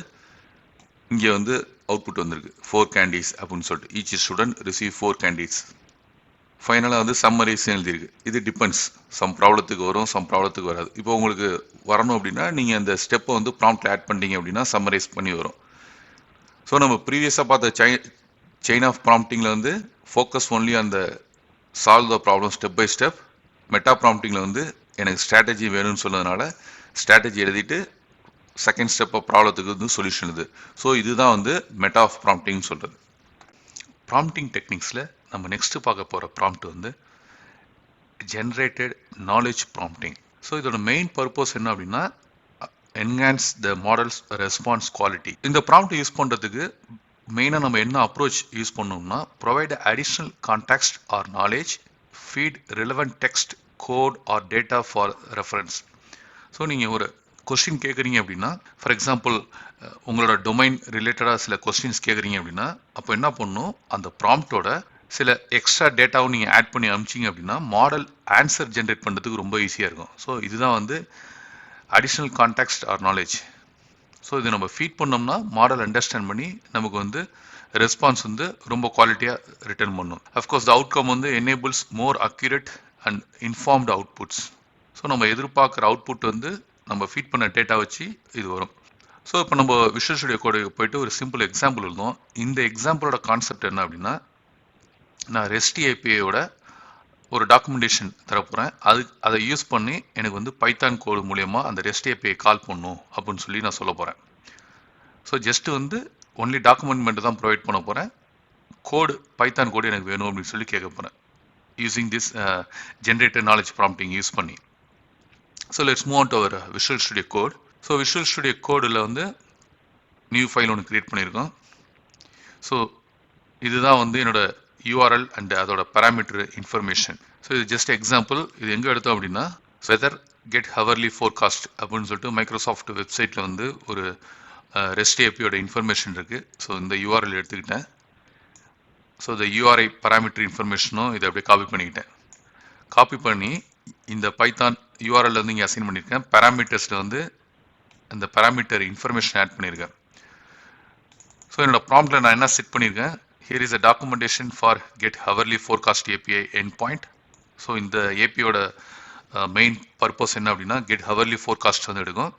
இங்கே வந்து அவுட்புட் வந்திருக்கு, 4 கேண்டீஸ் அப்படின்னு சொல்லிட்டு. Each student receive 4 candies. ஃபைனலாக வந்து சம்மரைஸ் எழுதியிருக்கு. இது டிபெண்ட்ஸ், சம் ப்ராப்ளத்துக்கு வரும், சம் ப்ராப்ளத்துக்கு வராது. இப்போ உங்களுக்கு வரணும் அப்படின்னா நீங்கள் அந்த ஸ்டெப்பை வந்து ப்ராம்ப்ட் ஆட் பண்ணிட்டீங்க அப்படின்னா சம்மரைஸ் பண்ணி வரும். ஸோ நம்ம ப்ரீவியஸாக பார்த்த செயின் ஆஃப் ப்ராம்ப்டிங்கில் வந்து ஃபோக்கஸ் ஒன்லி அந்த solve the problem step by step. Meta ப்ராம்ப்டிங்கில் வந்து எனக்கு ஸ்ட்ராட்டஜி வேணும்னு சொன்னதுனால ஸ்ட்ராட்டஜி எழுதிட்டு செகண்ட் ஸ்டெப் ப்ராப்ளத்துக்கு வந்து சொல்யூஷன் இது. ஸோ இதுதான் வந்து மெட்டா ஆஃப் ப்ராம்ப்டிங் சொல்கிறது. ப்ராம்ப்டிங் டெக்னிக்ஸில் நம்ம நெக்ஸ்ட் பார்க்க போகிற ப்ராம்ப்ட் வந்து ஜென்ரேட்டட் நாலேஜ் ப்ராம்ப்டிங். ஸோ இதோட மெயின் பர்பஸ் என்ன அப்படின்னா enhance the models response quality. இந்த ப்ராம்ப்ட் யூஸ் பண்ணுறதுக்கு மெயினாக நம்ம என்ன அப்ரோச் யூஸ் பண்ணோம்னா, provide additional context or knowledge, feed relevant text, code or data for reference. So நீங்கள் ஒரு கொஸ்டின் கேட்குறீங்க அப்படின்னா, ஃபார் எக்ஸாம்பிள் உங்களோட டொமைன் ரிலேட்டடாக சில கொஸ்டின்ஸ் கேட்குறீங்க அப்படின்னா, அப்போ என்ன பண்ணணும், அந்த ப்ராம்ப்டோட சில எக்ஸ்ட்ரா டேட்டாவும் நீங்கள் ஆட் பண்ணி அனுப்பிச்சிங்க அப்படின்னா மாடல் ஆன்சர் ஜென்ரேட் பண்ணுறதுக்கு ரொம்ப ஈஸியாக இருக்கும். ஸோ இதுதான் வந்து additional context or knowledge. So இது நம்ம ஃபீட் பண்ணோம்னா மாடல் அண்டர்ஸ்டாண்ட் பண்ணி நமக்கு வந்து ரெஸ்பான்ஸ் வந்து ரொம்ப குவாலிட்டியாக ரிட்டர்ன் பண்ணும். அஃப்கோர்ஸ் த அவுட்கம் வந்து enables more accurate and informed outputs. So நம்ம எதிர்பார்க்குற அவுட்புட் வந்து நம்ம ஃபீட் பண்ண டேட்டா வச்சு இது வரும். ஸோ இப்போ நம்ம விஷுவல் ஸ்டுடியோ கோடுக்கு போயிட்டு ஒரு சிம்பிள் எக்ஸாம்பிள் இருந்தோம். இந்த எக்ஸாம்பிளோட கான்செப்ட் என்ன அப்படின்னா, நான் ரெஸ்ட் ஏபிஐயோட ஒரு டாக்குமெண்டேஷன் தரப்போகிறேன். அதை யூஸ் பண்ணி எனக்கு வந்து பைத்தான் கோடு மூலயமா அந்த ரெஸ்ட் ஏபிஐ கால் பண்ணும் அப்படின்னு சொல்லி நான் சொல்ல போகிறேன். ஸோ ஜஸ்ட் வந்து ஒன்லி டாக்குமெண்ட் மட்டும் தான் ப்ரொவைட் பண்ண போகிறேன். கோடு, பைத்தான் கோடு எனக்கு வேணும் அப்படின்னு சொல்லி கேட்க போகிறேன் using this generated knowledge prompting use பண்ணி. So let's move on to our Visual studio code. So visual Studio கோடில் வந்து நியூ ஃபைல் ஒன்று க்ரியேட் பண்ணியிருக்கோம். ஸோ இதுதான் வந்து என்னோட யூஆர்எல் அண்ட் அதோட பேராமீட்டர் இன்ஃபர்மேஷன். ஸோ இது ஜஸ்ட் எக்ஸாம்பிள். இது எங்கே எடுத்தோம் அப்படின்னா, வெதர் கெட் ஹவர்லி ஃபோர்காஸ்ட் அப்படின்னு சொல்லிட்டு மைக்ரோசாஃப்ட் வெப்சைட்டில் வந்து ஒரு ரெஸ்ட் ஏபியோட இன்ஃபர்மேஷன் இருக்குது. ஸோ இந்த யூஆர்எல் எடுத்துக்கிட்டேன். ஸோ இந்த யூஆர்ஐ பேராமீட்டர் இன்ஃபர்மேஷனும் இதை அப்படியே காப்பி பண்ணிக்கிட்டேன். காப்பி பண்ணி இந்த பைத்தான் யூஆர்எல் வந்து இங்கே அசைன் பண்ணியிருக்கேன். பேராமீட்டர்ஸில் வந்து அந்த பேராமீட்டர் இன்ஃபர்மேஷன் ஆட் பண்ணியிருக்கேன். ஸோ என்னோட ப்ராம்ப்டில் நான் என்ன செட் பண்ணியிருக்கேன், here is a documentation for get hourly forecast API end point. So இந்த ஏபியோட மெயின் பர்பஸ் என்ன அப்படின்னா, கெட் ஹவர்லி ஃபோர்காஸ்ட் வந்து எடுக்கும்.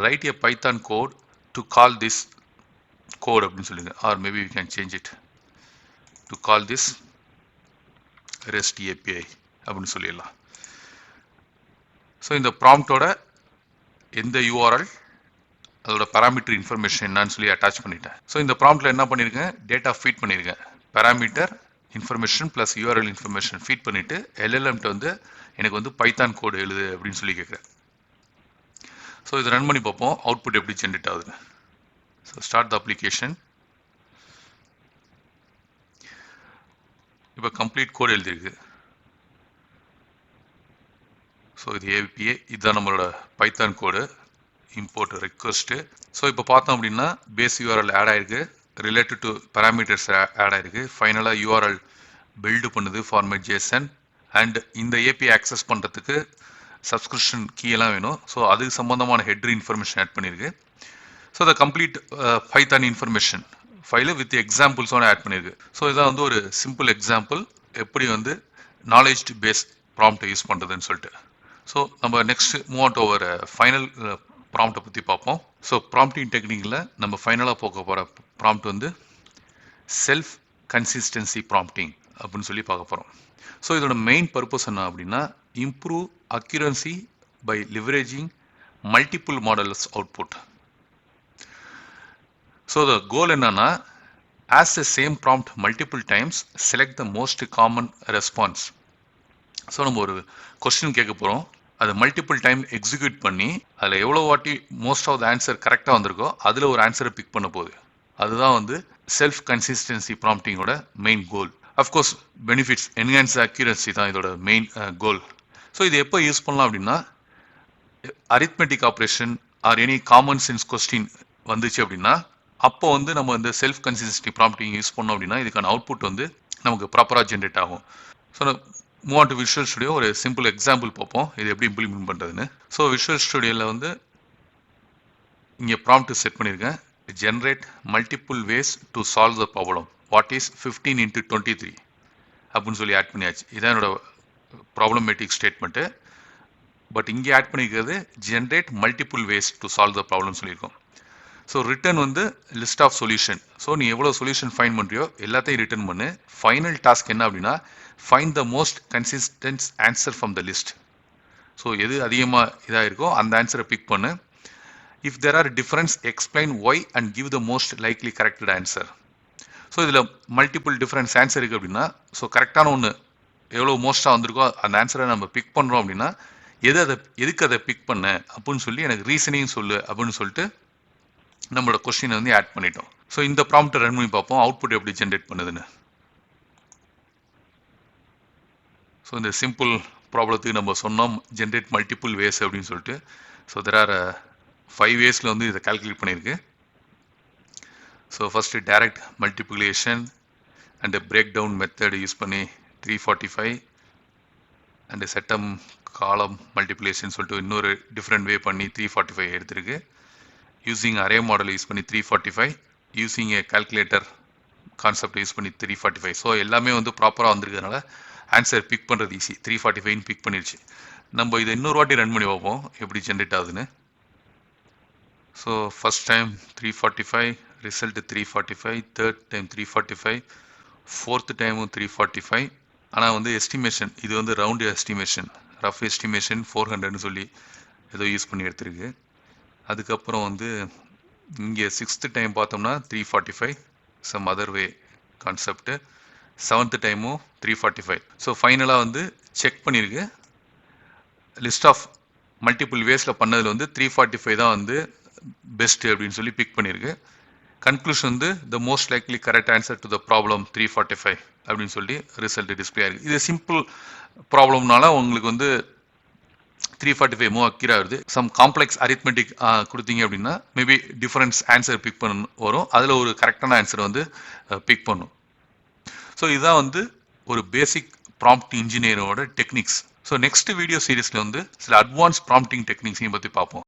Write a Python code to call this code அப்படின்னு சொல்லுங்க, or maybe you can change it to call this rest API அப்படின்னு சொல்லிடலாம். So இந்த ப்ராம்ப்டோட எந்த யூஆர்எல், அதோட பேராமீட்டர் இன்ஃபர்மேஷன் என்னன்னு சொல்லி அட்டாச் பண்ணிட்டேன். ஸோ இந்த ப்ராம்ப்டில் என்ன பண்ணியிருக்கேன், டேட்டா ஃபீட் பண்ணியிருக்கேன். Parameter information plus URL information feed பண்ணிவிட்டு எல்எல்எம்கிட்ட வந்து எனக்கு வந்து பைத்தான் கோடு எழுது அப்படின்னு சொல்லி கேட்குறேன். ஸோ இது ரன் பண்ணி பார்ப்போம் அவுட்புட் எப்படி ஜென்ரேட் ஆகுது. So start the application. இப்போ கம்ப்ளீட் கோட் எழுதிருக்கு. ஸோ இது ஏபிஏ, இதுதான் நம்மளோட Python code. Import request. So இப்போ பார்த்தோம் அப்படின்னா பேஸ் யூஆர்எல் ஆட் ஆயிருக்கு, ரிலேட்டட் டு பேராமீட்டர்ஸ் ஆட் ஆயிருக்கு. ஃபைனலாக யூஆர்எல் பில்டு பண்ணுது ஃபார்மேட் ஜேசன். அண்ட் இந்த ஏபி ஆக்சஸ் பண்ணுறதுக்கு சப்ஸ்கிரிப்ஷன் கீ எல்லாம் வேணும். ஸோ அது சம்பந்தமான ஹெட்ரு இன்ஃபர்மேஷன் ஆட் பண்ணியிருக்கு. So the complete Python information file with எக்ஸாம்பிள்ஸோட ஆட் பண்ணியிருக்கு. ஸோ இதான் வந்து ஒரு சிம்பிள் எக்ஸாம்பிள் எப்படி வந்து நாலேஜ் பேஸ் ப்ராம்ப்டை யூஸ் பண்ணுறதுன்னு சொல்லிட்டு. ஸோ நம்ம next move out over final ப்ராம்ப்டை பற்றி பார்ப்போம். ஸோ ப்ராம்ப்டிங் டெக்னிக்கில் நம்ம ஃபைனலாக போக போகிற ப்ராம்ப்ட் வந்து செல்ஃப் கன்சிஸ்டன்சி ப்ராம்ப்டிங் அப்படின்னு சொல்லி பார்க்க போகிறோம். ஸோ இதோட மெயின் பர்பஸ் என்ன அப்படின்னா improve accuracy by leveraging multiple models output. So the goal என்னன்னா as the same prompt multiple times select the most common response. So நம்ம ஒரு கொஸ்டின் கேட்க போகிறோம், அதை மல்டிபிள் டைம் எக்ஸிக்யூட் பண்ணி அதில் எவ்வளோ வாட்டி மோஸ்ட் ஆஃப் த ஆன்சர் கரெக்டாக வந்திருக்கோ அதில் ஒரு ஆன்சரை பிக் பண்ண போகுது. அதுதான் வந்து செல்ஃப் கன்சிஸ்டன்சி ப்ராம்ப்டிங்கோட main goal. Of course benefits enhance accuracy தான் இதோட மெயின் கோல். ஸோ இது எப்போ யூஸ் பண்ணலாம் அப்படின்னா arithmetic operation or any common sense question வந்துச்சு அப்படின்னா அப்போ வந்து நம்ம இந்த செல்ஃப் கன்சிஸ்டன்சி ப்ராம்ப்டிங் யூஸ் பண்ணோம் அப்படின்னா இதுக்கான அவுட்புட் வந்து நமக்கு ப்ராப்பராக ஜென்ரேட் ஆகும். So move on to visual studio. ஒரு சிம்பிள் எக்ஸாம்பிள் பார்ப்போம் இது எப்படி இம்ப்ளிமெண்ட் பண்ணுறதுன்னு. ஸோ விஷுவல் ஸ்டுடியோவில் வந்து இங்கே ப்ராம்ப்ட் செட் பண்ணியிருக்கேன், generate multiple ways to solve the problem what is 15 × 23 அப்படின்னு சொல்லி ஆட் பண்ணியாச்சு. இதான் என்னோட ப்ராப்ளமேட்டிக் ஸ்டேட்மெண்ட்டு. பட் இங்கே ஆட் பண்ணிக்கிறது generate multiple ways to solve the problem சொல்லியிருக்கோம். ஸோ ரிட்டர்ன் வந்து லிஸ்ட் ஆஃப் சொல்யூஷன். ஸோ நீ எவ்வளோ சொல்யூஷன் ஃபைன் பண்ணுறியோ எல்லாத்தையும் ரிட்டர்ன் பண்ணு. ஃபைனல் டாஸ்க் என்ன அப்படின்னா find the most consistent answer from the list. So எது அதிகமாக இதாக இருக்கோ அந்த ஆன்சரை பிக் பண்ணு. If there are difference explain Y and give the most likely corrected answer. So இதில் மல்டிபிள் டிஃபரன்ஸ் ஆன்சர் இருக்குது அப்படின்னா ஸோ கரெக்டான ஒன்று எவ்வளோ மோஸ்ட்டாக வந்திருக்கோ அந்த ஆன்சரை நம்ம பிக் பண்ணுறோம் அப்படின்னா எதுக்கு அதை பிக் பண்ண அப்படின்னு சொல்லி எனக்கு ரீசனிங் சொல்லு அப்படின்னு சொல்லிட்டு நம்மளோட கொஸ்டினை வந்து ஆட் பண்ணிட்டோம். ஸோ இந்த ப்ராம்ப்டை ரன் பண்ணி பார்ப்போம் அவுட்புட் எப்படி ஜென்ரேட் பண்ணுதுன்னு. ஸோ இந்த சிம்பிள் ப்ராப்ளத்துக்கு நம்ம சொன்னோம் ஜென்ரேட் மல்டிபிள் வேஸ் அப்படின்னு சொல்லிட்டு. ஸோ தெர் ஆர் 5 வேஸில் வந்து இதை கால்குலேட் பண்ணியிருக்கு. So first direct multiplication and break down method use பண்ணி 345 அண்ட் செட்டம் காலம் மல்டிப்ளிகேஷன் சொல்லிட்டு இன்னொரு டிஃப்ரெண்ட் வே பண்ணி 345 எடுத்திருக்கு. யூஸிங் அரே மாடல் யூஸ் பண்ணி 345, யூஸிங் ஏ கால்குலேட்டர் கான்செப்ட் யூஸ் பண்ணி 345. ஸோ எல்லாமே வந்து ப்ராப்பராக வந்திருக்கிறதுனால ஆன்சர் பிக் பண்ணுறது ஈஸி. 345 பிக் பண்ணிடுச்சு. நம்ம இதை இன்னொரு வாட்டி ரன் பண்ணி பார்ப்போம் எப்படி ஜென்ரேட் ஆகுதுன்னு. So first time 345, result 345, third time 345, fourth டைமும் 345. ஆனால் வந்து எஸ்டிமேஷன் இது வந்து ரவுண்டு எஸ்டிமேஷன், ரஃப் எஸ்டிமேஷன் 400ன்னு சொல்லி ஏதோ யூஸ் பண்ணி எடுத்துருக்கு. அதுக்கப்புறம் வந்து இங்கே 6th டைம் பார்த்தோம்னா 345 some other way concept. 7th டைமும் 345. ஸோ ஃபைனலாக வந்து செக் பண்ணியிருக்கு. லிஸ்ட் ஆஃப் மல்டிபிள் வேஸில் பண்ணதில் வந்து 345 தான் வந்து பெஸ்ட்டு அப்படின்னு சொல்லி பிக் பண்ணியிருக்கு. கன்க்ளூஷன் வந்து the most likely correct answer to the problem 345 அப்படின்னு சொல்லி ரிசல்ட் டிஸ்பிளே ஆகிருக்கு. இது சிம்பிள் ப்ராப்ளம்னால உங்களுக்கு வந்து 345 மூவ் அக்யூரேட் ஆகுது. சம் காம்ப்ளெக்ஸ் அரித்மெட்டிக் கொடுத்தீங்க அப்படின்னா மேபி டிஃபரன்ஸ் ஆன்சர் பிக் பண்ண வரும், அதில் ஒரு கரெக்டான ஆன்சர் வந்து பிக் பண்ணும். ஸோ இதுதான் வந்து ஒரு பேசிக் ப்ராம்ப்ட் இன்ஜினியரோட டெக்னிக்ஸ். ஸோ நெக்ஸ்ட் வீடியோ சீரீஸில் வந்து சில அட்வான்ஸ் ப்ராம்ப்டிங் டெக்னிக்ஸையும் பற்றி பார்ப்போம்.